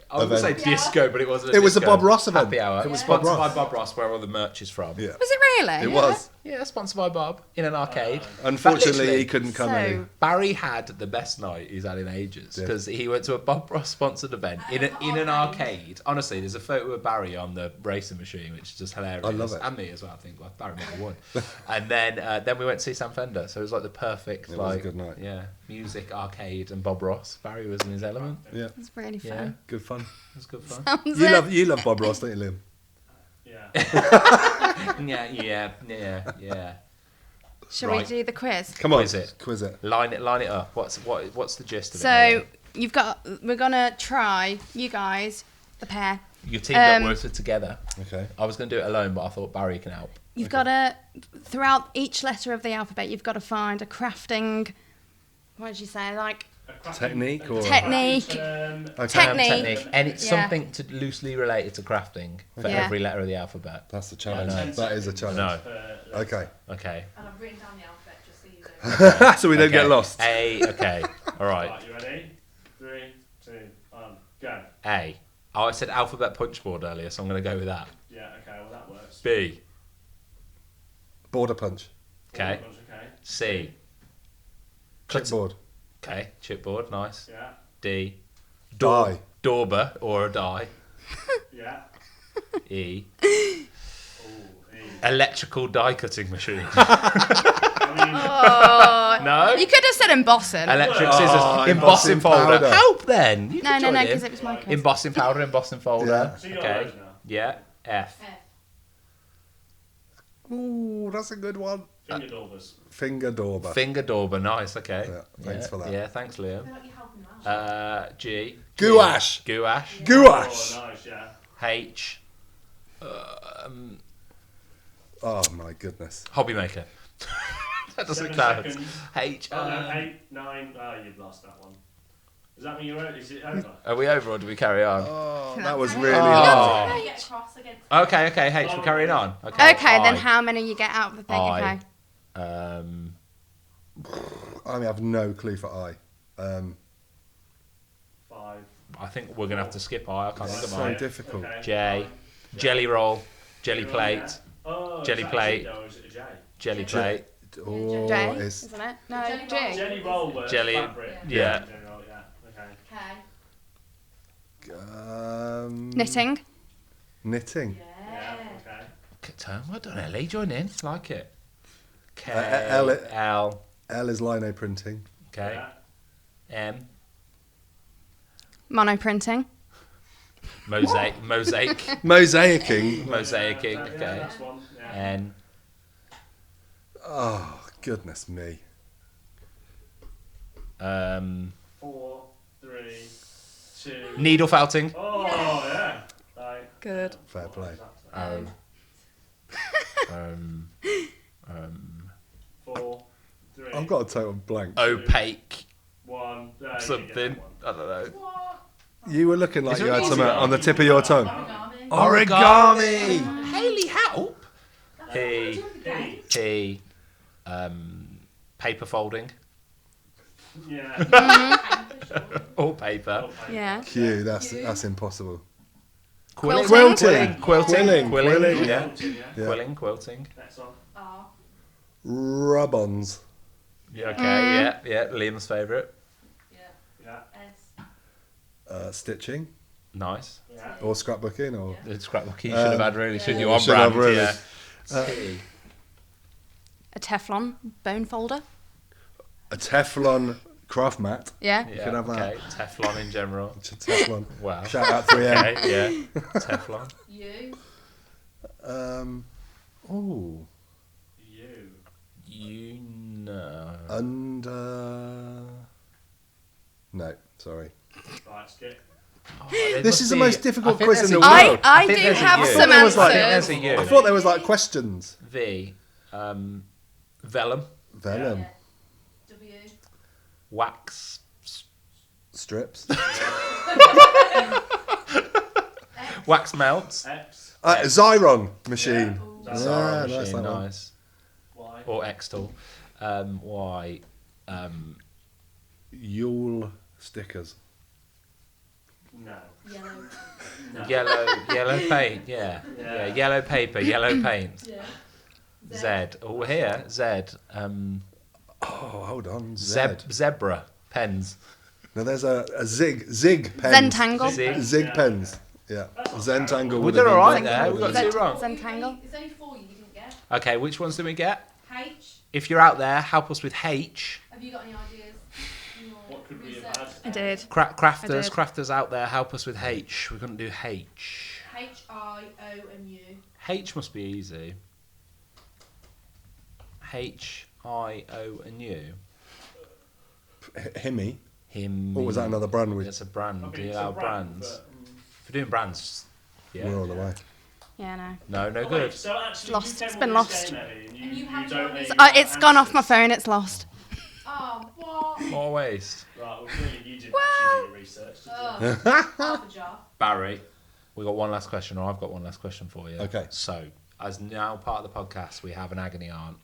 I was going to Event. say disco, but it wasn't. It was a disco. Bob Ross event. Happy hour. It was sponsored Bob by Ross. Bob Ross, where all the merch is from. Yeah, Was it really? it was. Yeah, sponsored by Bob in an arcade. Unfortunately, Literally, he couldn't come So- in. Barry had the best night he's had in ages Yeah. because he went to a Bob Ross sponsored event in an arcade. Honestly, there's a photo of Barry on the racing machine, which is just hilarious. I love it. And me as well. I think well, Barry might have won. And then we went to see Sam Fender, so it was like the perfect It was a like good night. yeah, music arcade and Bob Ross. Barry was in his element. Yeah, It's really Yeah, fun. good fun. it was good fun. Sounds You it. love Bob Ross, don't you, Liam? Yeah. yeah. Shall Right. we do the quiz? Come on, Quiz it. Quiz it. Line it up. What's the gist of it? So Ellie? we're gonna try, you guys, the pair. You teamed up um, with it together. Okay. I was going to do it alone, but I thought Barry can help. You've got to, throughout each letter of the alphabet, you've got to find a crafting, what did you say, like Technique or technique. Okay. Technique. And it's Yeah. something to loosely related to crafting for Yeah. every letter of the alphabet. That's the challenge. Yeah, I know. That is a challenge. No. Okay. Okay. And I've written down the alphabet just so you know. So we don't get lost. A. Okay. All right. Right, you ready? 3, 2, 1, go. A. Oh, I said alphabet punchboard earlier, so I'm going to go with that. Yeah, okay, well that works. B. Border punch. Okay. Okay. C. Clipboard. Okay. Chipboard. Nice. Yeah, D. Die. Dauber or a die. yeah. E. Ooh, E. Electrical die cutting machine. I mean, Oh, No. you could have said embossing. Electric scissors. Oh, Embossing embossing folder. powder. Help then. You no, can no, join no, in. because it was my quiz. Embossing powder, embossing folder. Yeah. so you're Okay. those now. Yeah. F. Ooh, that's a good one. Finger daubers. Finger dauber. Finger dauber. Nice. Okay. Yeah, thanks for that. Yeah. Thanks, Liam. I feel like you're helping them out. G. Gouache. Gouache. Gouache. Oh, nice, yeah. H. Oh my goodness. Hobby maker. That doesn't 7 count. seconds. H. Oh, no, 8, 9. Oh, you've lost that one. Does that mean you're over? Is it over? Are we over or do we carry on? Oh, that was really Oh. hard. You get across against. Okay. H. We're carrying on. Okay. Okay, then I. how many you get out of the thing? I. Okay. I have no clue for I. 5. I think we're gonna have to skip I. I can't think of So mine. difficult. Okay. J. Jelly roll. Jelly plate. Oh, Jelly is that plate. a J or is it a J? Jelly plate. Oh, J, it's isn't it? No, Jelly roll. G. Jelly roll works. Jelly- Fabric. yeah. Jelly roll, yeah. Okay. Okay. Knitting. knitting. Yeah. Okay. Good turn. Well done, Ellie. Join in. Like it. K. L- L. L is lino printing. Okay. Yeah. M. Monoprinting. Mosaic. Mosaicing. Mosaicing. Yeah, Okay. that's one. Yeah. N. Oh, goodness me. 4, 3, 2. Needle felting. Oh, yeah. Right. Good. Fair play. O. 4, 3. I've got a total blank. Opaque. 1. There. you something. get I don't know. What? You were looking like Is you it had easy? something on the tip of your tongue. Origami. Origami. Haley, help. That's what we do with the game. He. Paper folding. Yeah. Or paper. Yeah. Q, that's impossible. Quilting. Quilting. Quilting. Quilting. Yeah. Yeah. Quilling. Quilting. Next one. R. Rub-ons. Yeah. Okay. Yeah. Liam's favourite. Yeah. Yeah. S. Stitching Nice. Yeah. or scrapbooking or The scrapbook you should have had really, shouldn't you? yeah, On should have brand. really. Yeah. T. A Teflon bone folder. a Teflon craft mat. Yeah. Yeah, could have that. okay. Teflon in general. It's a Teflon. Wow. Shout out 3M. Okay, yeah. Teflon. U. Oh, You. You know. no, sorry. Right, skip. Oh, there This must is the be- most difficult I think quiz in there's the a U. world. I think do there's a have U. some there was like- I think there's answers. a U. I thought there was like questions. V. Vellum. Vellum. W. Wax. Strips. Wax melts. X. Xyron machine. Ooh. That's Yeah, Zara nice, machine, that one. nice. Y. Or Xtal. Y. Yule stickers. No. Yellow. No. Yellow paint, yeah. Yeah. Yellow paper, yellow paint. Yeah. Z. Oh, here, Z. Oh, hold on. Zebra pens. No, there's a zig pens. Zentangle. Zig. Zig Yeah. pens. Yeah. That's not Zentangle. We would did have all been right there. We got Zent- two wrong. Zentangle. It's only 4 you didn't get. Okay, which ones did we get? H. If you're out there, help us with H. Have you got any ideas? in your What could we have research? had? I did. Crafters, did. crafters out there, help us with H. We couldn't do H. H, I, O, and U. H must be easy. H, I, O, and U. Himmy. Him. Or was that another brand? It's a brand. I Do mean, you it's a allow brand, brands? but, If you're doing brands, yeah. We're all the way. Yeah, no. No, no Oh, good. wait, so actually, Lost. you came It's up been with this lost. game, Ellie, and And you you have don't your know answers. your It's gone off my answers. phone. It's lost. Oh, what? More waste. Right, well, clearly you didn't Well. actually do your research, did you? Half a jar. Barry, we got one last question, or I've got one last question for you. Okay. So, as now part of the podcast, we have an agony aunt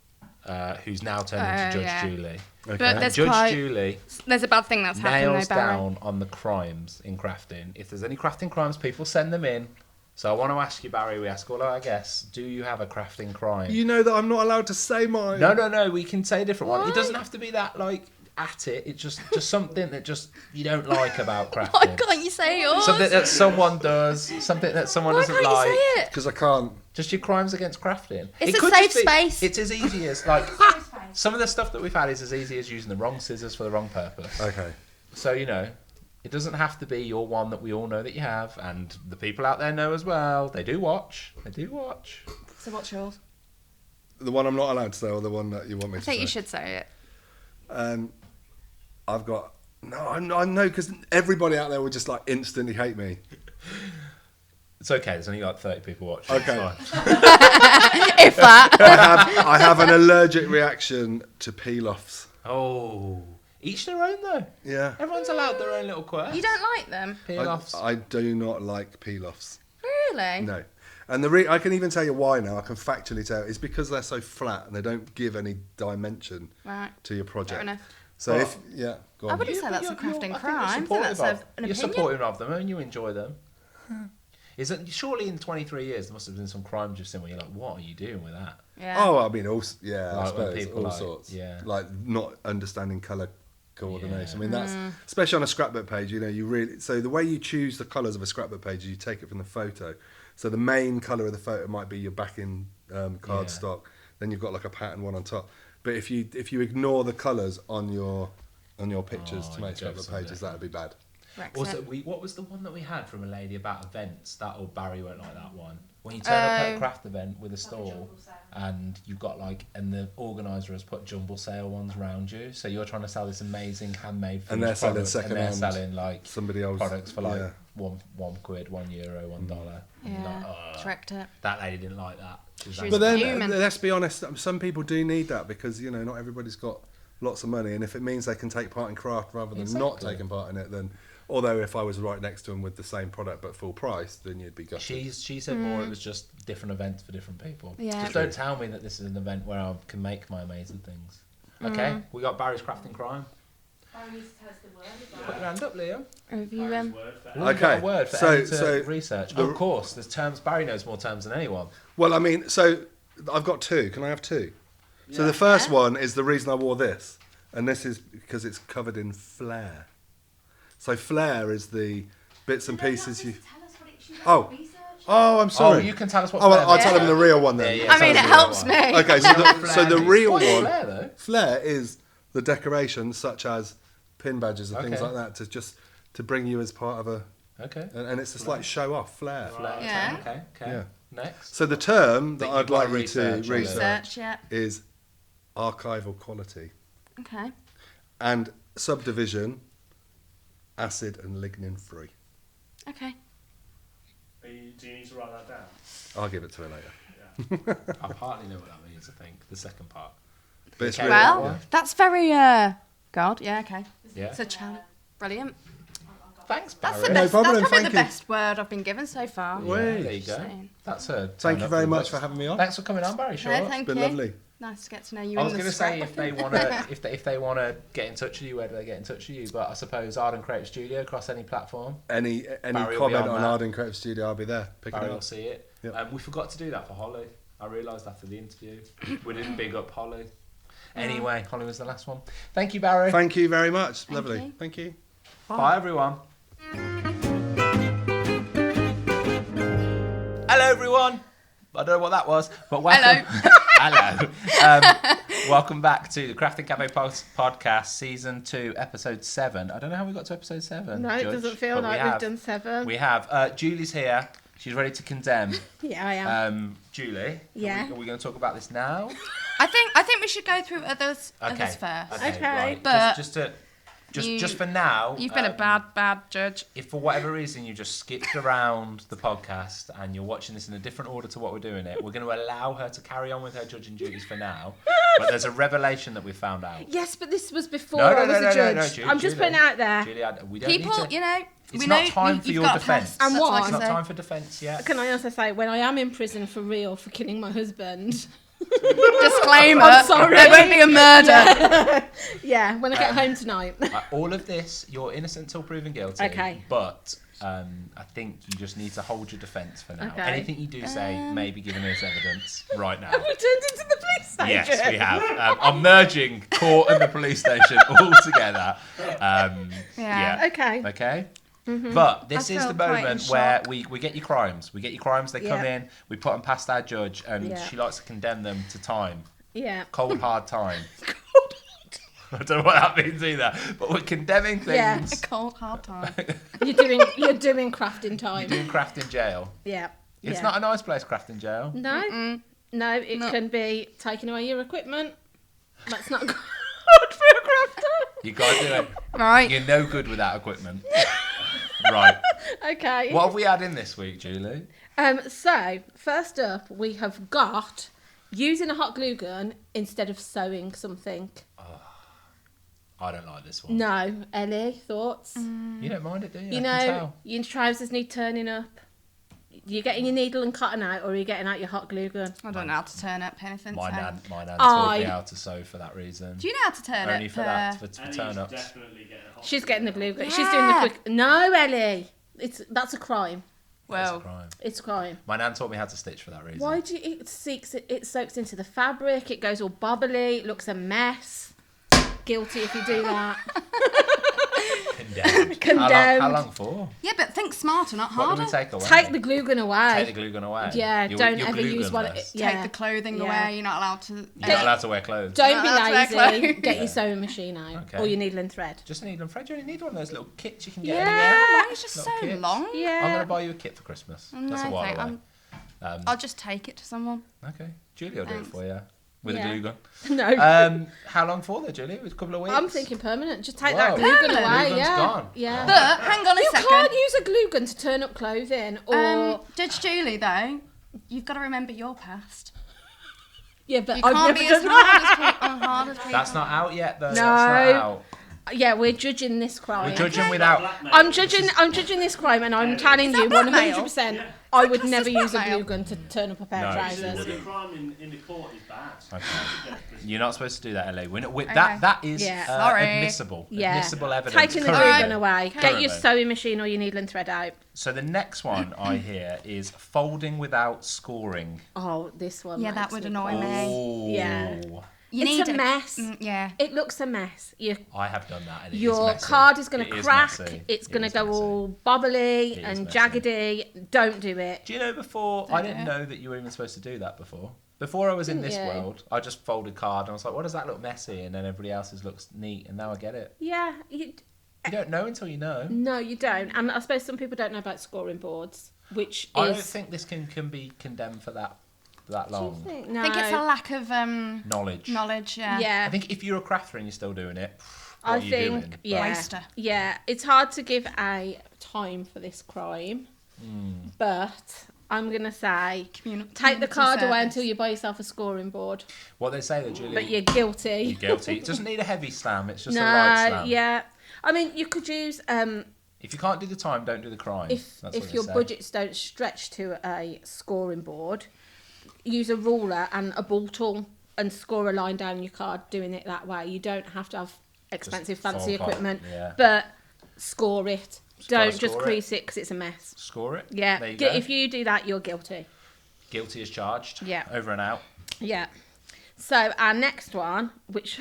who's now turned into Judge yeah. Julie. Okay. But there's Judge quite, Julie there's a bad thing that's happened nails though, Barry. down on the crimes in crafting. If there's any crafting crimes, people send them in. So I want to ask you, Barry, we ask all our guests, do you have a crafting crime? You know that I'm not allowed to say mine. No, we can say a different one. It Why? doesn't have to be that, like, at it. It's just something that just you don't like about Why crafting. can't you say yours? Something that someone does, something that someone Why doesn't can't you like. say it? Because I can't. Just your crimes against crafting. It's It a could safe just be- space. It's as easy as, like, Safe space. some of the stuff that we've had is as easy as using the wrong scissors for the wrong purpose. Okay. So, you know, it doesn't have to be your one that we all know that you have, and the people out there know as well. They do watch. So what's yours? The one I'm not allowed to say, or the one that you want me I to think say? you should say it. I've got I know because everybody out there would just like instantly hate me. It's okay. There's only like 30 people watching. Okay. It's fine. If that. I have an allergic reaction to peel-offs. Oh, each their own though. Yeah. Everyone's allowed their own little quirk. You don't like them? Peel offs. I do not like peel-offs. Really? No. And I can even tell you why now. I can factually tell. It's because they're so flat and they don't give any dimension Right. to your Fair project. enough. So Well, if go I on. wouldn't say that's a I crafting think crime. you're I think supportive that's of- an You're opinion. supportive of them and you enjoy them. Isn't surely in 23 years there must have been some crimes you've seen where you're like, what are you doing with that? Yeah. Oh, I mean, I Like when suppose people all like- sorts. yeah. Like not understanding color coordination. Yeah. I mean, that's especially on a scrapbook page. You know, you really so the way you choose the colors of a scrapbook page is you take it from the photo. So the main color of the photo might be your backing cardstock. Then you've got like a pattern one on top. But if you ignore the colors on your pictures Oh, to make you scrapbook go for pages, that would be bad. Brexit. Also, what was the one that we had from a lady about events? That old Barry won't like that one. When you turn up at a craft event with a stall Jumble sale. and you've got and the organizer has put jumble sale ones around you, so you're trying to sell this amazing handmade And they're finished selling product, and they're second-hand selling like Somebody else products for like yeah. one quid, £1, $1. Yeah. Like, Wrecked it. that lady didn't like that. She was She was But then Human. let's be honest, some people do need that because you know not everybody's got lots of money, and if it means they can take part in craft rather than not Exactly. taking part in it, then although if I was right next to them with the same product but full price, then you'd be gutted. She said more. It was just different events for different people. Yeah. Just don't tell me that this is an event where I can make my amazing things. Okay, we got Barry's Crafting Crime. Barry needs to tell us the word as Put well. your hand up, Liam. Have you, Barry's word for We've got a Okay, word for so- editor so research. the- Of course, there's terms. Barry knows more terms than anyone. Well, I mean, so I've got two. Can I have two? So Yeah. the first Yeah. one is the reason I wore this, and this is because it's covered in flair. So flair is the bits and pieces you. Tell us what it should Oh. research. Oh, I'm sorry. Oh, you can tell us what. Oh, flair I'll is. tell them the real one then. Yeah, yeah. I mean, it Tell us the real helps one. me. Okay, so the Flair real is. one, Flair, though. flair is the decorations such as pin badges and things Okay. like that to bring you as part of a, Okay. and it's just like show off flair. Flair. Yeah. Okay. Yeah. Next. So the term that That I'd you've got like to you to research on it. research Research, yeah. is archival quality Okay. and subdivision acid and lignin free. Okay. Do you need to write that down? I'll give it to her later. Yeah. I partly know what that means. I think the second part. But it's Okay. really- Well, yeah. that's very, God, yeah, okay. Yeah. It's a challenge. Brilliant. Thanks, That's Barry. the No best. problem, That's probably thank the you. best word I've been given so far. Yeah, Wait. there you go. Saying. That's a. Thank you turn very up much the for list. having me on. Thanks for coming on, Barry. Sure. No, thank It's been you. lovely. Nice to get to know you. I was going to say if they want to, if they want to get in touch with you, where do they get in touch with you? But I suppose Arden Creative Studio across any platform. Any Barry will be comment on on that. Arden Creative Studio, I'll be there. Pick Barry it will up. see it. Yep. We forgot to do that for Holly. I realised after the interview we didn't big up Holly. Anyway, Holly was the last one. Thank you, Barry. Thank you very much. Thank Lovely. you. Thank you. Bye, everyone. Hello, everyone. I don't know what that was, but welcome. Hello. Welcome back to the Crafting Cafe podcast, season 2, episode 7. I don't know how we got to episode 7. No, it Judge, doesn't feel but we like have. we've done 7. We have. Julie's here. She's ready to condemn. Yeah, I am. Julie. Yeah. Are we going to talk about this now? I think we should go through others first. Okay. Right. But just for now. You've been a bad judge. If for whatever reason you just skipped around the podcast and you're watching this in a different order to what we're doing it, we're going to allow her to carry on with her judging duties for now. But there's a revelation that we found out. Yes, but this was before No, I was a judge. no, Julie, I'm just putting it out there. Julie, we don't People, need to. you know, It's we not know time for you've your got a defence. past. And That's what? all I It's can not say. time for defence yet. Can I also say, when I am in prison for real for killing my husband, Disclaimer. I'm sorry. There won't be a murder. yeah, when I get home tonight. All of this, you're innocent till proven guilty. Okay. But I think you just need to hold your defence for now. Okay. Anything you do say may be given as evidence right now. Have we turned into the police station? Yes, we have. I'm merging court and the police station all together. Yeah. Okay. Okay. But this I is the feel quite in moment where shock. we get your crimes. We get your crimes. They come Yeah. in. We put them past our judge, and Yeah. she likes to condemn them to time, Yeah. cold hard time. I don't know what that means either. But we're condemning Yeah. things. A cold, hard time. You're doing crafting time. You're doing craft in jail. Yeah. It's yeah. not a nice place, craft in jail. No. No, it No. can be taking away your equipment. That's not good for a crafter. You gotta do it. Right. You're no good without equipment. Right. Okay. What have we had in this week, Julie? So, first up, we have got using a hot glue gun instead of sewing something. I don't like this one. No, Ellie, thoughts? You don't mind it, do you? You I can know, tell. your trousers need turning up. You're getting your needle and cotton out, or are you getting out your hot glue gun? I don't know how to turn up anything. My so. nan taught me I- how to sew for that reason. Do you know how to turn Only up? for that, for And turn he's ups. definitely getting a hot She's getting the glue gun. Yeah. She's doing the quick. No, Ellie, that's a crime. That's a Well, crime. It's a crime. My nan taught me how to stitch for that reason. Why do you? It soaks into the fabric. It goes all bubbly. It looks a mess. Guilty if you do that. Condemned. Condemned. How long for? yeah, but think smarter, not What harder. do we take away? Take the glue gun away. Take the glue gun away. Yeah, You're- don't you're ever glue use one. gunless. Yeah. Take the clothing Yeah. away. You're not allowed to. You're not allowed to wear clothes. Don't be That's lazy. very close. Get your sewing machine out Okay. or your needle and thread. Just needle and thread. You only need one of those little kits you can get Yeah. anywhere. It's just Little so kits. long. I'm Yeah. going to buy you a kit for Christmas. That's a No, while thank- away. I'll just take it to someone. Okay. Julie will do it Thanks. for you. With Yeah. a glue gun. No. How long for though, Julie? It was a couple of weeks. I'm thinking permanent. Just take Whoa. that glue gun Permanent? away. Glue gun's Yeah. gone. Yeah. But hang on a You second. can't use a glue gun to turn up clothing or Judge Julie, though, you've got to remember your past. Yeah, but You I've can't never be done as that. hard as people. That's not out yet, though. No. That's not out. Yeah, we're judging this crime. We're judging without. Blackmail. I'm judging this crime, and I'm telling you, blackmail? 100%, Yeah. I would classed never as use a blackmail? glue gun to turn up a pair of No. trousers. The crime in the court is bad. Okay. You're not supposed to do that, LA. Okay. That is Yeah. Sorry. admissible. Yeah. Admissible evidence. Taking the glue currently. gun away. Get Currently. your sewing machine or your needle and thread out. So the next one I hear is folding without scoring. Oh, this one. Yeah, that makes would me annoy cross. me. Oh. Yeah. You It's need a mess. Yeah. It looks a mess. I have done that. And it is Your messy. card is going It to is crack. messy. It's It going to is go messy. all bubbly It is and messy. jaggedy. Don't do it. Do you know before? Don't I do didn't it. know that you were even supposed to do that before. Before I was in this Didn't you? world, I just folded card and I was like, "What does that look messy?" And then everybody else's looks neat, and now I get it. Yeah. You don't know until you know. No, you don't. And I suppose some people don't know about scoring boards, which I don't is. think this can be condemned for that Do you long. think? No. I think it's a lack of Knowledge. knowledge. Yeah. Yeah. I think if you're a crafter and you're still doing it, what I are you think, doing? yeah, Waster. yeah, it's hard to give a time for this crime, but I'm gonna say take the card away until you buy yourself a scoring board. What they say that Julie, But you're guilty. you're guilty. It doesn't need a heavy slam. It's just a No, light slam. yeah. I mean, you could use If you can't do the time, don't do the crime. if That's what if they your say. budgets don't stretch to a scoring board, use a ruler and a ball tool and score a line down your card. Doing it that way, you don't have to have expensive, fancy fold card, equipment, yeah. but score it. gotta Don't just score crease it because it's a mess. Score it. Yeah, There you go. if you do that, you're guilty. Guilty as charged. Yeah. Over and out. Yeah. So our next one, which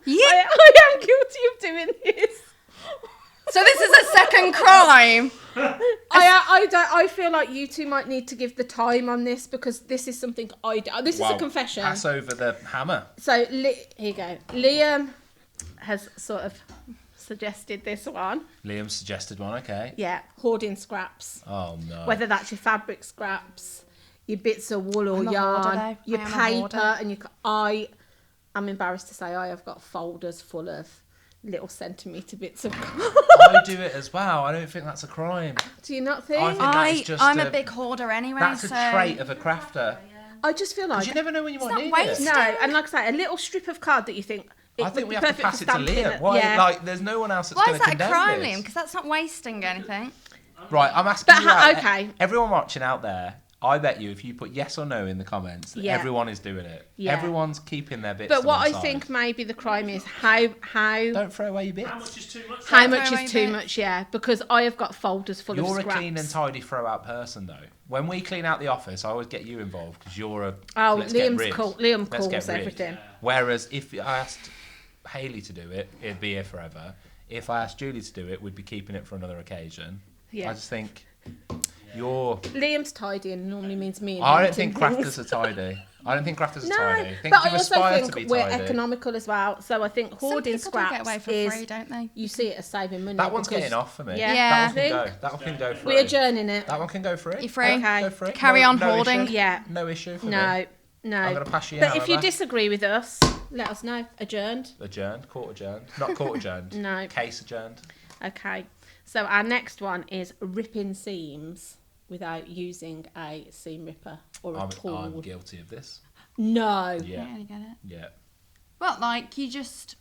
Yeah. I am guilty of doing this. So this is a second crime. I feel like you two might need to give the time on this because this is something I do. This is Wow. a confession. Pass over the hammer. So here you go. Liam has sort of suggested this one. Liam suggested one. Okay. Yeah, hoarding scraps. Oh no. Whether that's your fabric scraps, your bits of wool or I'm a yarn, hoarder, though. your I am a paper, hoarder. and I'm embarrassed to say I have got folders full of little centimetre bits of. I do it as well. I don't think that's a crime. Do you not think? I think that is just I'm a- a big hoarder anyway. That's so a trait of a crafter. I just feel Because like you never know when you might not need wasted. it. no, and like I say, a little strip of card that you think. It I think would we be have to perfect pass for it to stamping Liam. it. Why? Yeah. Like, there's no one else that's Why going is to that a condemn crime, this. Liam? Because that's not wasting anything. Right, I'm asking But you out. okay. Everyone watching out there, I bet you if you put yes or no in the comments, that Yeah. everyone is doing it. Yeah. Everyone's keeping their bits But to what one I side. think maybe the crime is how Don't throw away your bits. How much is too much? how Don't much throw is too away much. Yeah, because I have got folders full You're of a scraps. clean and tidy throw out person though. When we clean out the office, I always get you involved because you're a. Oh, let's get Liam's rid. cool. Liam Let's get calls rid. everything. Whereas if I asked Hayley to do it, it'd be here forever. If I asked Julie to do it, we'd be keeping it for another occasion. Yeah. I just think you're. Liam's tidy and normally means me. And I don't editing think things. crafters are tidy. I don't think crafters are No, tidy. I think but you I also aspire to think be we're tidy. economical as well. So I think Some hoarding people do scraps get away for is free, don't they? you see it as saving money. That one's because getting off for me. Yeah. Yeah. That one can Think? go. That one can go free. we're adjourning it. That one can go free. You're free. Okay. Go for it. Carry on no hoarding. Issue. Yeah. No issue for me. No, no. I'm gonna pass you But if you however. disagree with us, let us know. Adjourned. Adjourned, court adjourned. Not court adjourned. No. Case adjourned. Okay. So our next one is ripping seams without using a seam ripper or a tool. I'm guilty of this. No. Yeah. I get it. Yeah. Well, like you just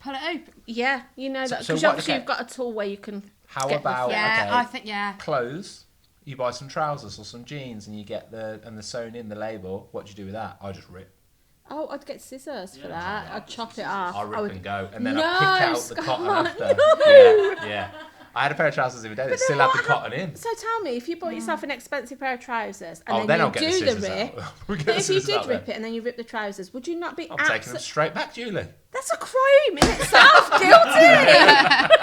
pull it open. Yeah, you know that So because what- obviously okay. you've got a tool where you can. How Get the about flip. Yeah, okay, I think yeah. clothes? You buy some trousers or some jeans and you get the sewn in the label. What do you do with that? I just rip. Oh, I'd get scissors for Yeah, that. yeah, I'd chop it scissors. off. I I rip would- and go, and then No, I pick out the Scott, cotton after. no. Yeah. I had a pair of trousers the other day that But still then had the what cotton in. So tell me, if you bought yourself an expensive pair of trousers and Oh, then then I'll you get the do the scissors rip, out. We'll get but the if you scissors did out rip then. it and then you rip the trousers, would you not be I'm taking them straight back, Julie. That's a crime in itself, guilty.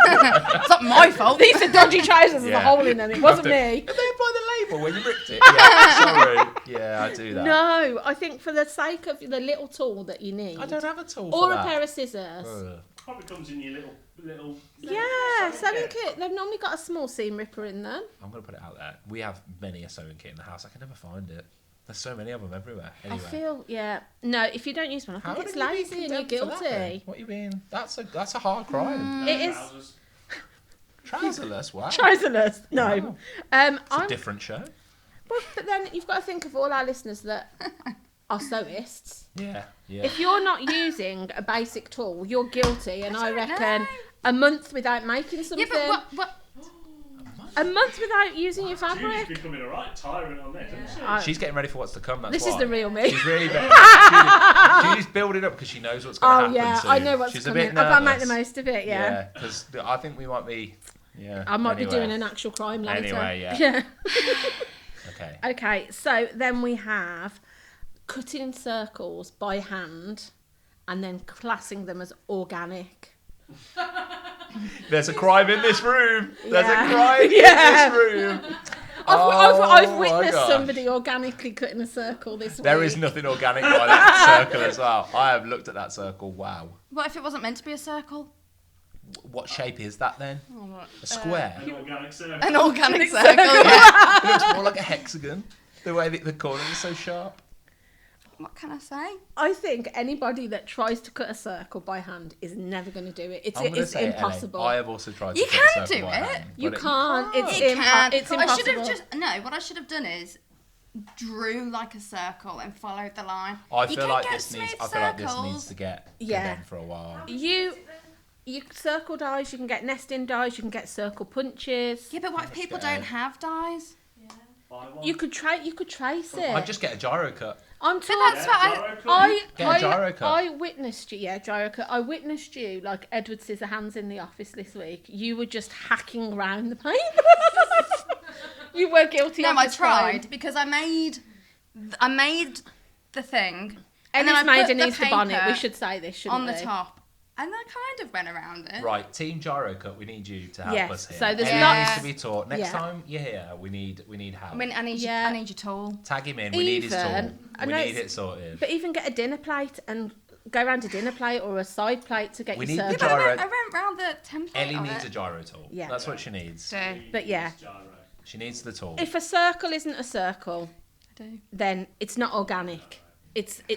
It's not my fault. These are dodgy trousers with a Yeah. hole in them. It wasn't me. Did they apply the label when you ripped it? Yeah, sorry. Yeah, I do that. No, I think for the sake of the little tool that you need, I don't have a tool or for a that. pair of scissors. Ugh. Probably comes in your little. Yeah, sewing kit. They've normally got a small seam ripper in them. I'm going to put it out there. We have many a sewing kit in the house. I can never find it. There's so many of them everywhere. Anyway. I feel, yeah. No, if you don't use one, I How think it's have you been lazy and you're condemned for that then? guilty. What you mean? That's a hard crime. It is Trouserless, wow. trouserless. No. Wow. It's a I'm different show. But then you've got to think of all our listeners that are sewists. Yeah. If you're not using a basic tool, you're guilty, and I don't reckon know. a month without making something, Yeah, but what? a month without using your Julie's fabric. becoming a right tyrant on this, isn't she? She's getting ready for what's to come. That's This why. is the real me. She's really Julie's building up because she knows what's going to Oh happen yeah, soon. I know what's She's coming. a bit I've got to make nervous. the most of it. Yeah. because I think we might be. Yeah. I might be anyway. doing an actual crime later. Anyway, yeah. Yeah. Okay. Okay, so then we have cutting circles by hand and then classing them as organic. There's a crime in this room. There's Yeah. a crime Yeah. in this room. I've Oh my witnessed gosh. somebody organically cutting a circle this week. There is nothing organic by that circle as well. I have looked at that circle. Wow. What if it wasn't meant to be a circle? What shape is that then? A square? An organic circle. An organic circle. Yeah. It looks more like a hexagon. The way that the corners are so sharp. What can I say? I think anybody that tries to cut a circle by hand is never going to do it. I'm gonna It's say, Ellie, impossible. I have also tried to You cut a can circle do by it. hand, You but can't. It's You can. It's I should impossible. have what I should have done is drew like a circle and followed the line. I You feel can like get this needs. smooth I feel like this circles. needs to get Yeah. condemned for a while. You circle dies. You can get nesting dies. You can get circle punches. Yeah, but what if people scared. don't have dies? Buy one. You could trace it. I'd just get a gyro cut. I'm But talking. that's what gyro cut. Get a gyro cut. I witnessed you, gyro cut. I witnessed you like Edward Scissorhands in the office this week. You were just hacking around the paper. You were guilty. No, of I this crime. tried because I made the thing And then it's I made put an the Easter bonnet. We paper should say this, shouldn't on we? the top, and I kind of went around it. Right, Team Gyro Cut, we need you to help Yes, us here. so there's Ellie lots- needs to be taught. Next Yeah. time you're here, we need help. I mean, I need Yeah. I need your tool. Tag him in. We need his tool. I We know need it's- it sorted. But even get a dinner plate and go around a dinner plate or a side plate to get We your need the circle. gyro- I went round the template Ellie of needs it. a gyro tool. Yeah. That's what she needs. So, But yeah, Gyro. She needs the tool. if a circle isn't a circle, I do. then it's not organic.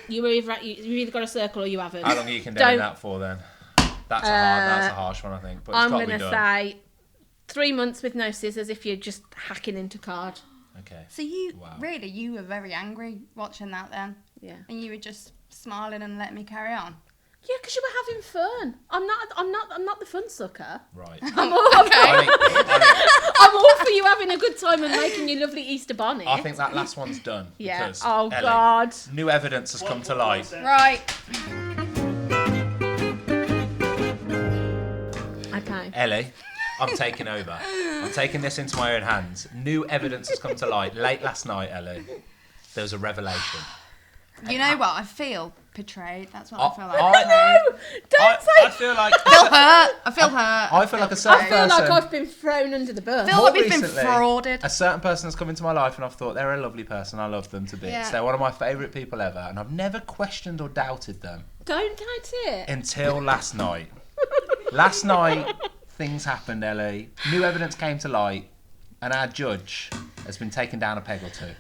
You either got a circle or you haven't. How long are you condemning Don't- that for then? That's a harsh one, I think. But it's I'm got to going be to done. say 3 months with no scissors if you're just hacking into card. Okay. So you Wow. really you were very angry watching that then, Yeah. and you were just smiling and letting me carry on. Yeah, because you were having fun. I'm not the fun sucker. Right. I'm all, I'm all for you having a good time and making your lovely Easter bonnet. I think that last one's done. Yeah. because, Oh Ellie, God. New evidence has come to light. Right. Okay. Ellie, I'm taking over. I'm taking this into my own hands. New evidence has come to light. Late last night, Ellie, there was a revelation. You know what? I feel betrayed. That's what I feel like. I- No, don't say. I feel like I feel hurt. I feel hurt. I feel like a certain I feel like person. I've been thrown under the bus. I feel More like we've been recently, frauded. A certain person has come into my life, and I've thought they're a lovely person. I love them to bits. Yeah. They're one of my favourite people ever, and I've never questioned or doubted them Don't doubt it. until last night. Last night, things happened, Ellie. New evidence came to light, and our judge has been taken down a peg or two.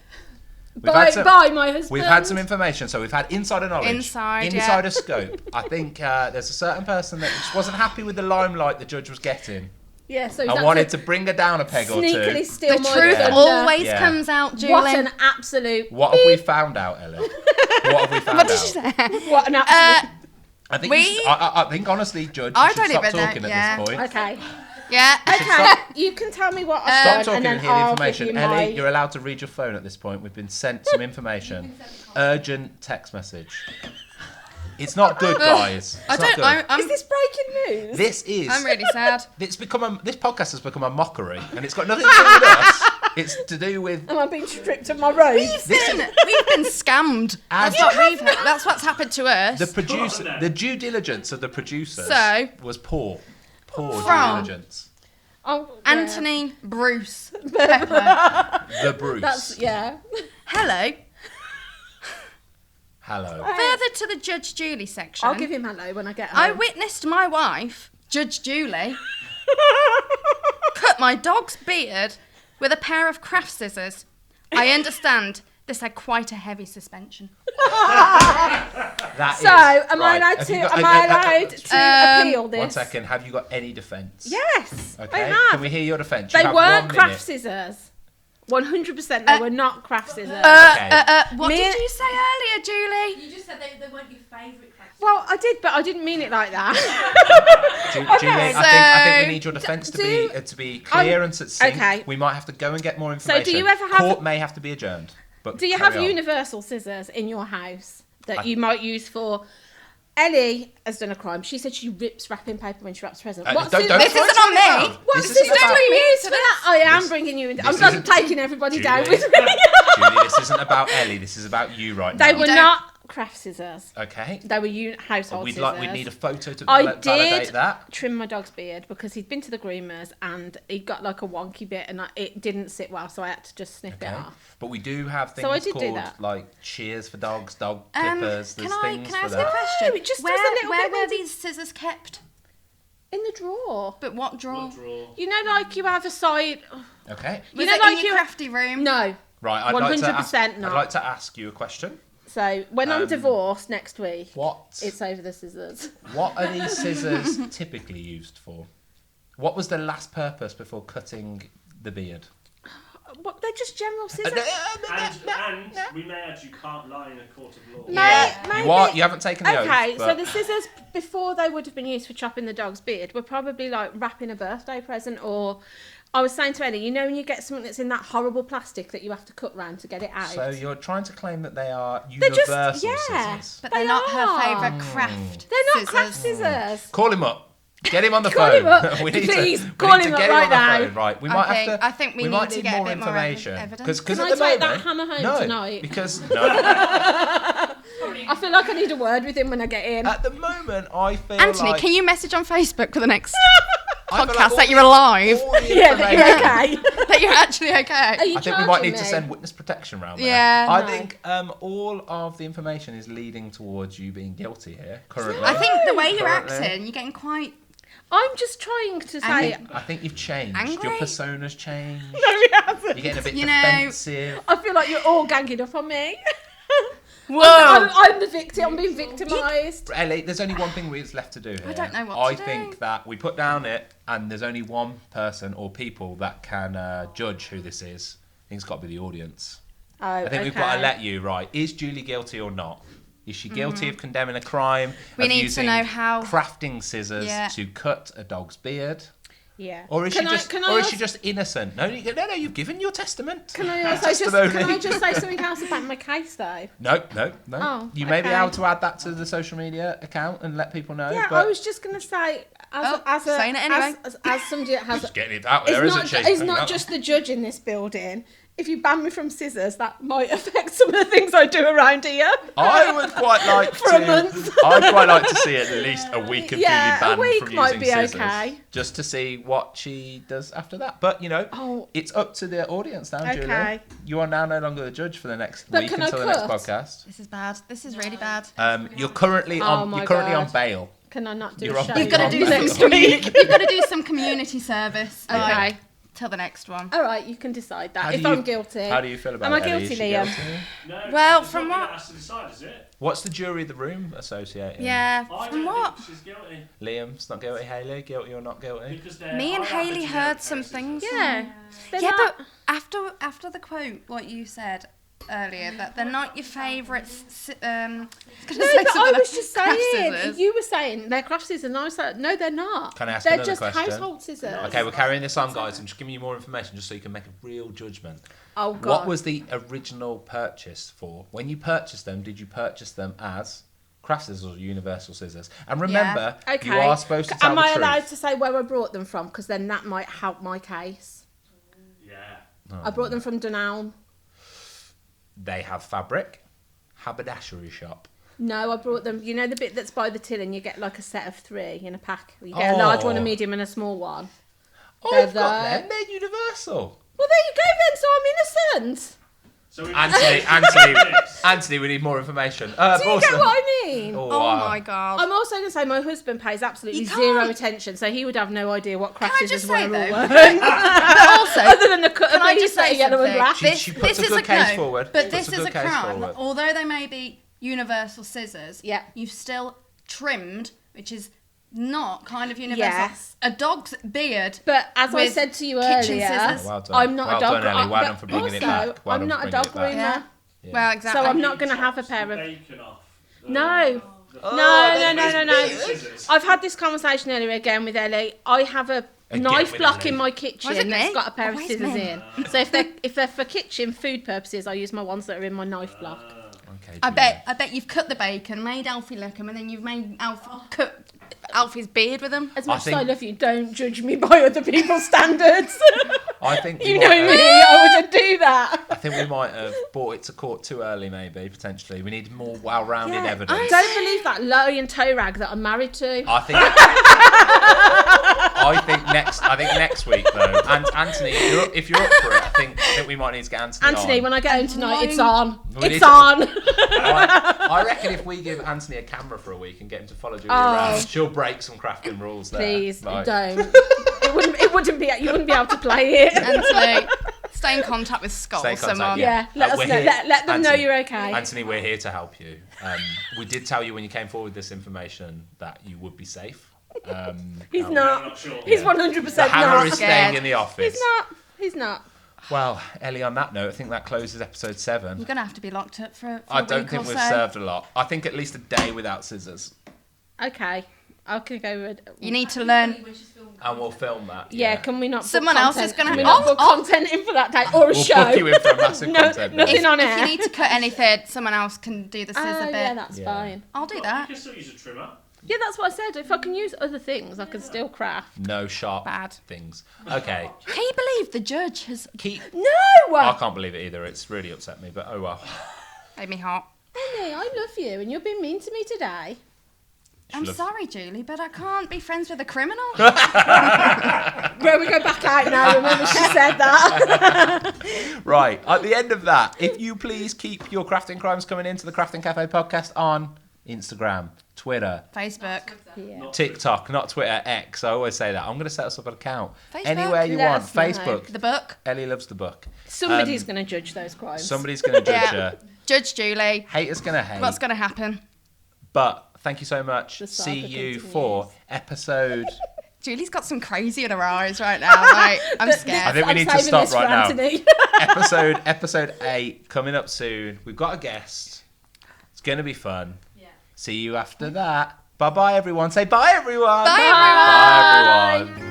By my husband. We've had some information, so we've had insider knowledge, Insider scope. I think there's a certain person that just wasn't happy with the limelight the judge was getting. Yeah, so I wanted to bring her down a peg or sneakily two. steal the my truth thunder. always Yeah. comes out, Julie. What an absolute. What have we found out, Ellie? What have we found What did out? you say? What an absolute. I think, We- I think honestly, Judge, you I should don't stop even know, talking yeah. at this point. Okay. Yeah. Okay. You can tell me what I've Stop done, talking and then and hear the I'll information. give you Ellie, my... you're allowed to read your phone at this point. We've been sent some information. Urgent text message. It's not good, guys. It's I not don't. good. I'm Is this breaking news? This is. I'm really sad. This podcast has become a mockery, and it's got nothing to do with us. It's to do with Am I being stripped of my robes? this. We've been scammed. That's what's happened to us. The producer, the due diligence of the producers So? was poor. Poor due From? diligence. Oh, yeah. Anthony Bruce Pepper. The Bruce. That's, yeah. Hello. Hello. Further to the Judge Julie section. I'll give him hello when I get home. I witnessed my wife, Judge Julie, cut my dog's beard with a pair of craft scissors. I understand this had quite a heavy suspension. That So, is- am right. I allowed Have to? you got- Am I allowed to appeal this? 1 second. Have you got any defence? Yes, Okay. I have. Can we hear your defence? You They have weren't 1 craft minute. scissors. 100% they were not craft scissors. What Me- did you say earlier, Julie? You just said they weren't your favourite craft. Well, I did, but I didn't mean it like that. Julie, I think we need your defence to be clear and succinct. okay. We might have to go and get more information. do you ever have- Court may have to be adjourned. But Do you carry have on. universal scissors in your house that you might use for... Ellie has done a crime. She said she rips wrapping paper when she wraps presents. Don't This throw isn't it on me. around. What This scissors isn't do about- we use for that? I am This- bringing you in. this I'm not isn't- taking everybody down Julie, with me. Julie, this isn't about Ellie. This is about you right now. They were don't- not craft scissors. Okay. They were household We'd scissors. need a photo to I validate did that. trim my dog's beard because he'd been to the groomers and he got like a wonky bit and it didn't sit well, so I had to just snip it Okay. off. But we do have things So I did do called that. like shears for dogs, dog clippers. There's Can I things for ask that. a question? it just does a little where bit were with- these scissors kept? In the drawer. But what drawer? What drawer? You know, like you have a side. Okay. Was You know, it like in your you- crafty room? No. Right. I'd like to ask, 100% not. I'd like to ask you a question. So when I'm divorced next week, What? it's over the scissors. What are these scissors typically used for? What was the last purpose before cutting the beard? What? They're just general scissors. And we may add, you can't lie in a court of law. Maybe. You haven't taken the Okay, oath. so but- the scissors before they would have been used for chopping the dog's beard were probably like wrapping a birthday present, or I was saying to Ellie, you know when you get something that's in that horrible plastic that you have to cut round to get it out. So you're trying to claim that they are They're just- universal yeah. scissors. But They they're not her are. favourite craft They're not scissors. craft scissors. Call him up. Get him on the Call phone. him up. we need Please, to, we call need him to up get right him on now. the phone. Right. We might Okay, have to. I think we might need to need get a more bit more information. evidence. Because Can at I the take moment, that hammer home no, tonight? Because I feel like I need a word with him when I get in. at the moment I feel Anthony, like can you message on Facebook for the next I feel like podcast all that the- you're alive? all the Yeah, that you're information- okay. That you're actually okay? Are you I think we might charging need to me? send witness protection round there. Yeah. I No. think all of the information is leading towards you being guilty here currently. I think the way you're Currently. acting, you're getting quite. I'm just trying to say. I think you've changed. Angry? Your persona's changed. No, he hasn't. You're getting a bit You know- defensive. I feel like you're all ganging up on me. Whoa! I'm the victim. I'm being victimised. Ellie, there's only one thing we've left to do here. I don't know what I to think do. that we put down it, and there's only one person or people that can judge who this is. I think it's got to be the audience. Oh, I think we've got to let you, right, is Julie guilty or not? Is she guilty of condemning a crime? We of need to using know how- crafting scissors Yeah. to cut a dog's beard? Yeah. Or is Can she I- just can I or is ask- she just innocent? No, you've given your testament. Can I also Testimony. can I just say something else about my case though? No. Oh, You may be okay. able to add that to the social media account and let people know. Yeah, but I was just gonna say Oh, saying it anyway. as somebody that has just getting it out there, it's isn't not she? it's not No. just the judge in this building. If you ban me from scissors, that might affect some of the things I do around here. I would quite like For to. a month. I'd quite like to see at least a week of Yeah, a Julie banned week from might using be scissors, okay. just to see what she does after that. But Oh. it's up to the audience now, Julie. Okay. You are now no longer the judge for the next But week can I until the next cut? podcast. This is bad. This is really bad. You're currently Oh on. my You're currently on God. bail. Can I not do You're a on- show? You've got to on do bail. some. You've got to do some community service. Okay. Like, till the next one. All right, you can decide that. How If do you- I'm guilty. How do you feel about Am I it? Ellie? guilty, Is she Liam? guilty? No, Well, it's from not what- us to decide, is it? What's the jury of the room associated? Yeah. I From don't what? think she's guilty. Liam's not guilty. Haley, guilty or not guilty? Because they're Me and I like the Hayley generic heard some cases. things. Yeah. They're Yeah, not- but after the quote, what you said earlier, that they're not your favourite. No, but I was just saying. You were saying they're craft scissors, and I said no, they're not. Can I ask They're another just question? household scissors. Okay, we're carrying this on, guys. I'm just giving you more information just so you can make a real judgment. Oh God. What was the original purchase for? When you purchased them, did you purchase them as craft scissors or universal scissors? And remember, Okay. you are supposed to tell Am the I truth. allowed to say where I brought them from? Because then that might help my case. Yeah. I brought them from Dunelm. They have fabric, haberdashery shop. No, I brought them. You know the bit that's by the till, and you get like a set of 3 in a pack. You get a large one, a Oh. medium, and a small one. Oh, They're you've got there. them. They're universal. Well, there you go then. So I'm innocent. So we've Anthony, we need more information. Do you get what I mean? Oh wow. my god. I'm also going to say my husband pays absolutely You can't- zero attention, so he would have no idea what craft Can I scissors just say were or though? weren't. But also, Other than the cut can of I these just that are say yellow and something? black. She puts a is good case no, forward. But She this puts a is a good case crime. forward. Although they may be universal scissors, Yeah. you've still trimmed, which is not kind of universal. Yes. A dog's beard. But as I With said to you kitchen earlier, scissors. Well done. I'm not Well a dog done, Ellie. Well but done for bringing it also, back. Well I'm done not for a bringing dog it back. groomer. Yeah. Yeah. Well, exactly. So I'm not going to have a Chops pair the of... bacon off. No. Oh, No. Scissors. I've had this conversation earlier again with Ellie. I have a Again knife with block Ellie. in my Was it kitchen that's me? got a pair of Always scissors me. in. So if they're for kitchen food purposes, I use my ones that are in my knife block. Okay, I Julia. bet you've cut the bacon, made Alfie lick 'em, and then you've made cut Alfie's beard with them. As I much as think- I love you, don't judge me by other people's standards. I think You we know might me, have- I wouldn't do that. I think we might have brought it to court too early, maybe, potentially. We need more well-rounded evidence. Don't believe that lion toe rag that I'm married to. I think. I think next week though, and Anthony, if you're up for it, I think we might need to get Anthony. Anthony, on. when I get home tonight, it's Lying. on. We need It's to- on. I reckon if we give Anthony a camera for a week and get him to follow Julia Oh. around, she'll break some crafting rules there. Please Like, don't. It wouldn't be. You wouldn't be able to play it. Anthony, stay in contact with Scott Stay or in contact, someone. Yeah, let us we're know. here. Let them know Anthony, you're okay. Anthony, we're here to help you. We did tell you when you came forward with this information that you would be safe. He's I'm not. not sure. He's 100% The hammer not. is scared. staying in the office. He's not. He's not. Well, Ellie, on that note, I think that closes episode 7. You're gonna have to be locked up for I a don't week think or we've so. served a lot. I think at least a day without scissors. Okay. I can go with. You need to learn. And we'll film that. Yeah, can we not? book Someone else content? is gonna Can we have- not book content in for that day or a We'll show? book you in for a massive No, content. nothing bit. on If air. you need to cut anything, someone else can do the scissor Oh bit. yeah, that's Yeah. fine. I'll do You that. can still use a trimmer. Yeah, that's what I said. If I can use other things, I can still craft. No sharp Bad. things. Okay. Can you believe the judge has Keep. No! I can't believe it either. It's really upset me, but oh well. made me hot? Ellie, I love you, and you're being mean to me today. I'm Love- sorry, Julie, but I can't be friends with a criminal. Where we go back out now, remember she said that. Right. At the end of that, if you please keep your crafting crimes coming into the Crafting Cafe podcast on Instagram, Twitter, Facebook. Yeah. TikTok, not Twitter, X. I always say that. I'm going to set us up an account. Facebook. Anywhere you Let want. us know. Facebook. The book. Ellie loves the book. Somebody's going to judge those crimes. Somebody's going to judge Yeah. her. Judge Julie. Haters going to hate. What's going to happen? But thank you so much. The See saga you continues. for episode... Julie's got some crazy in her eyes right now. Like, I'm I scared. think we I'm need to saving stop this for right now. Anthony. episode 8 coming up soon. We've got a guest. It's going to be fun. Yeah. See you after that. Bye-bye, everyone. Say bye, everyone. Bye, Bye, everyone. everyone.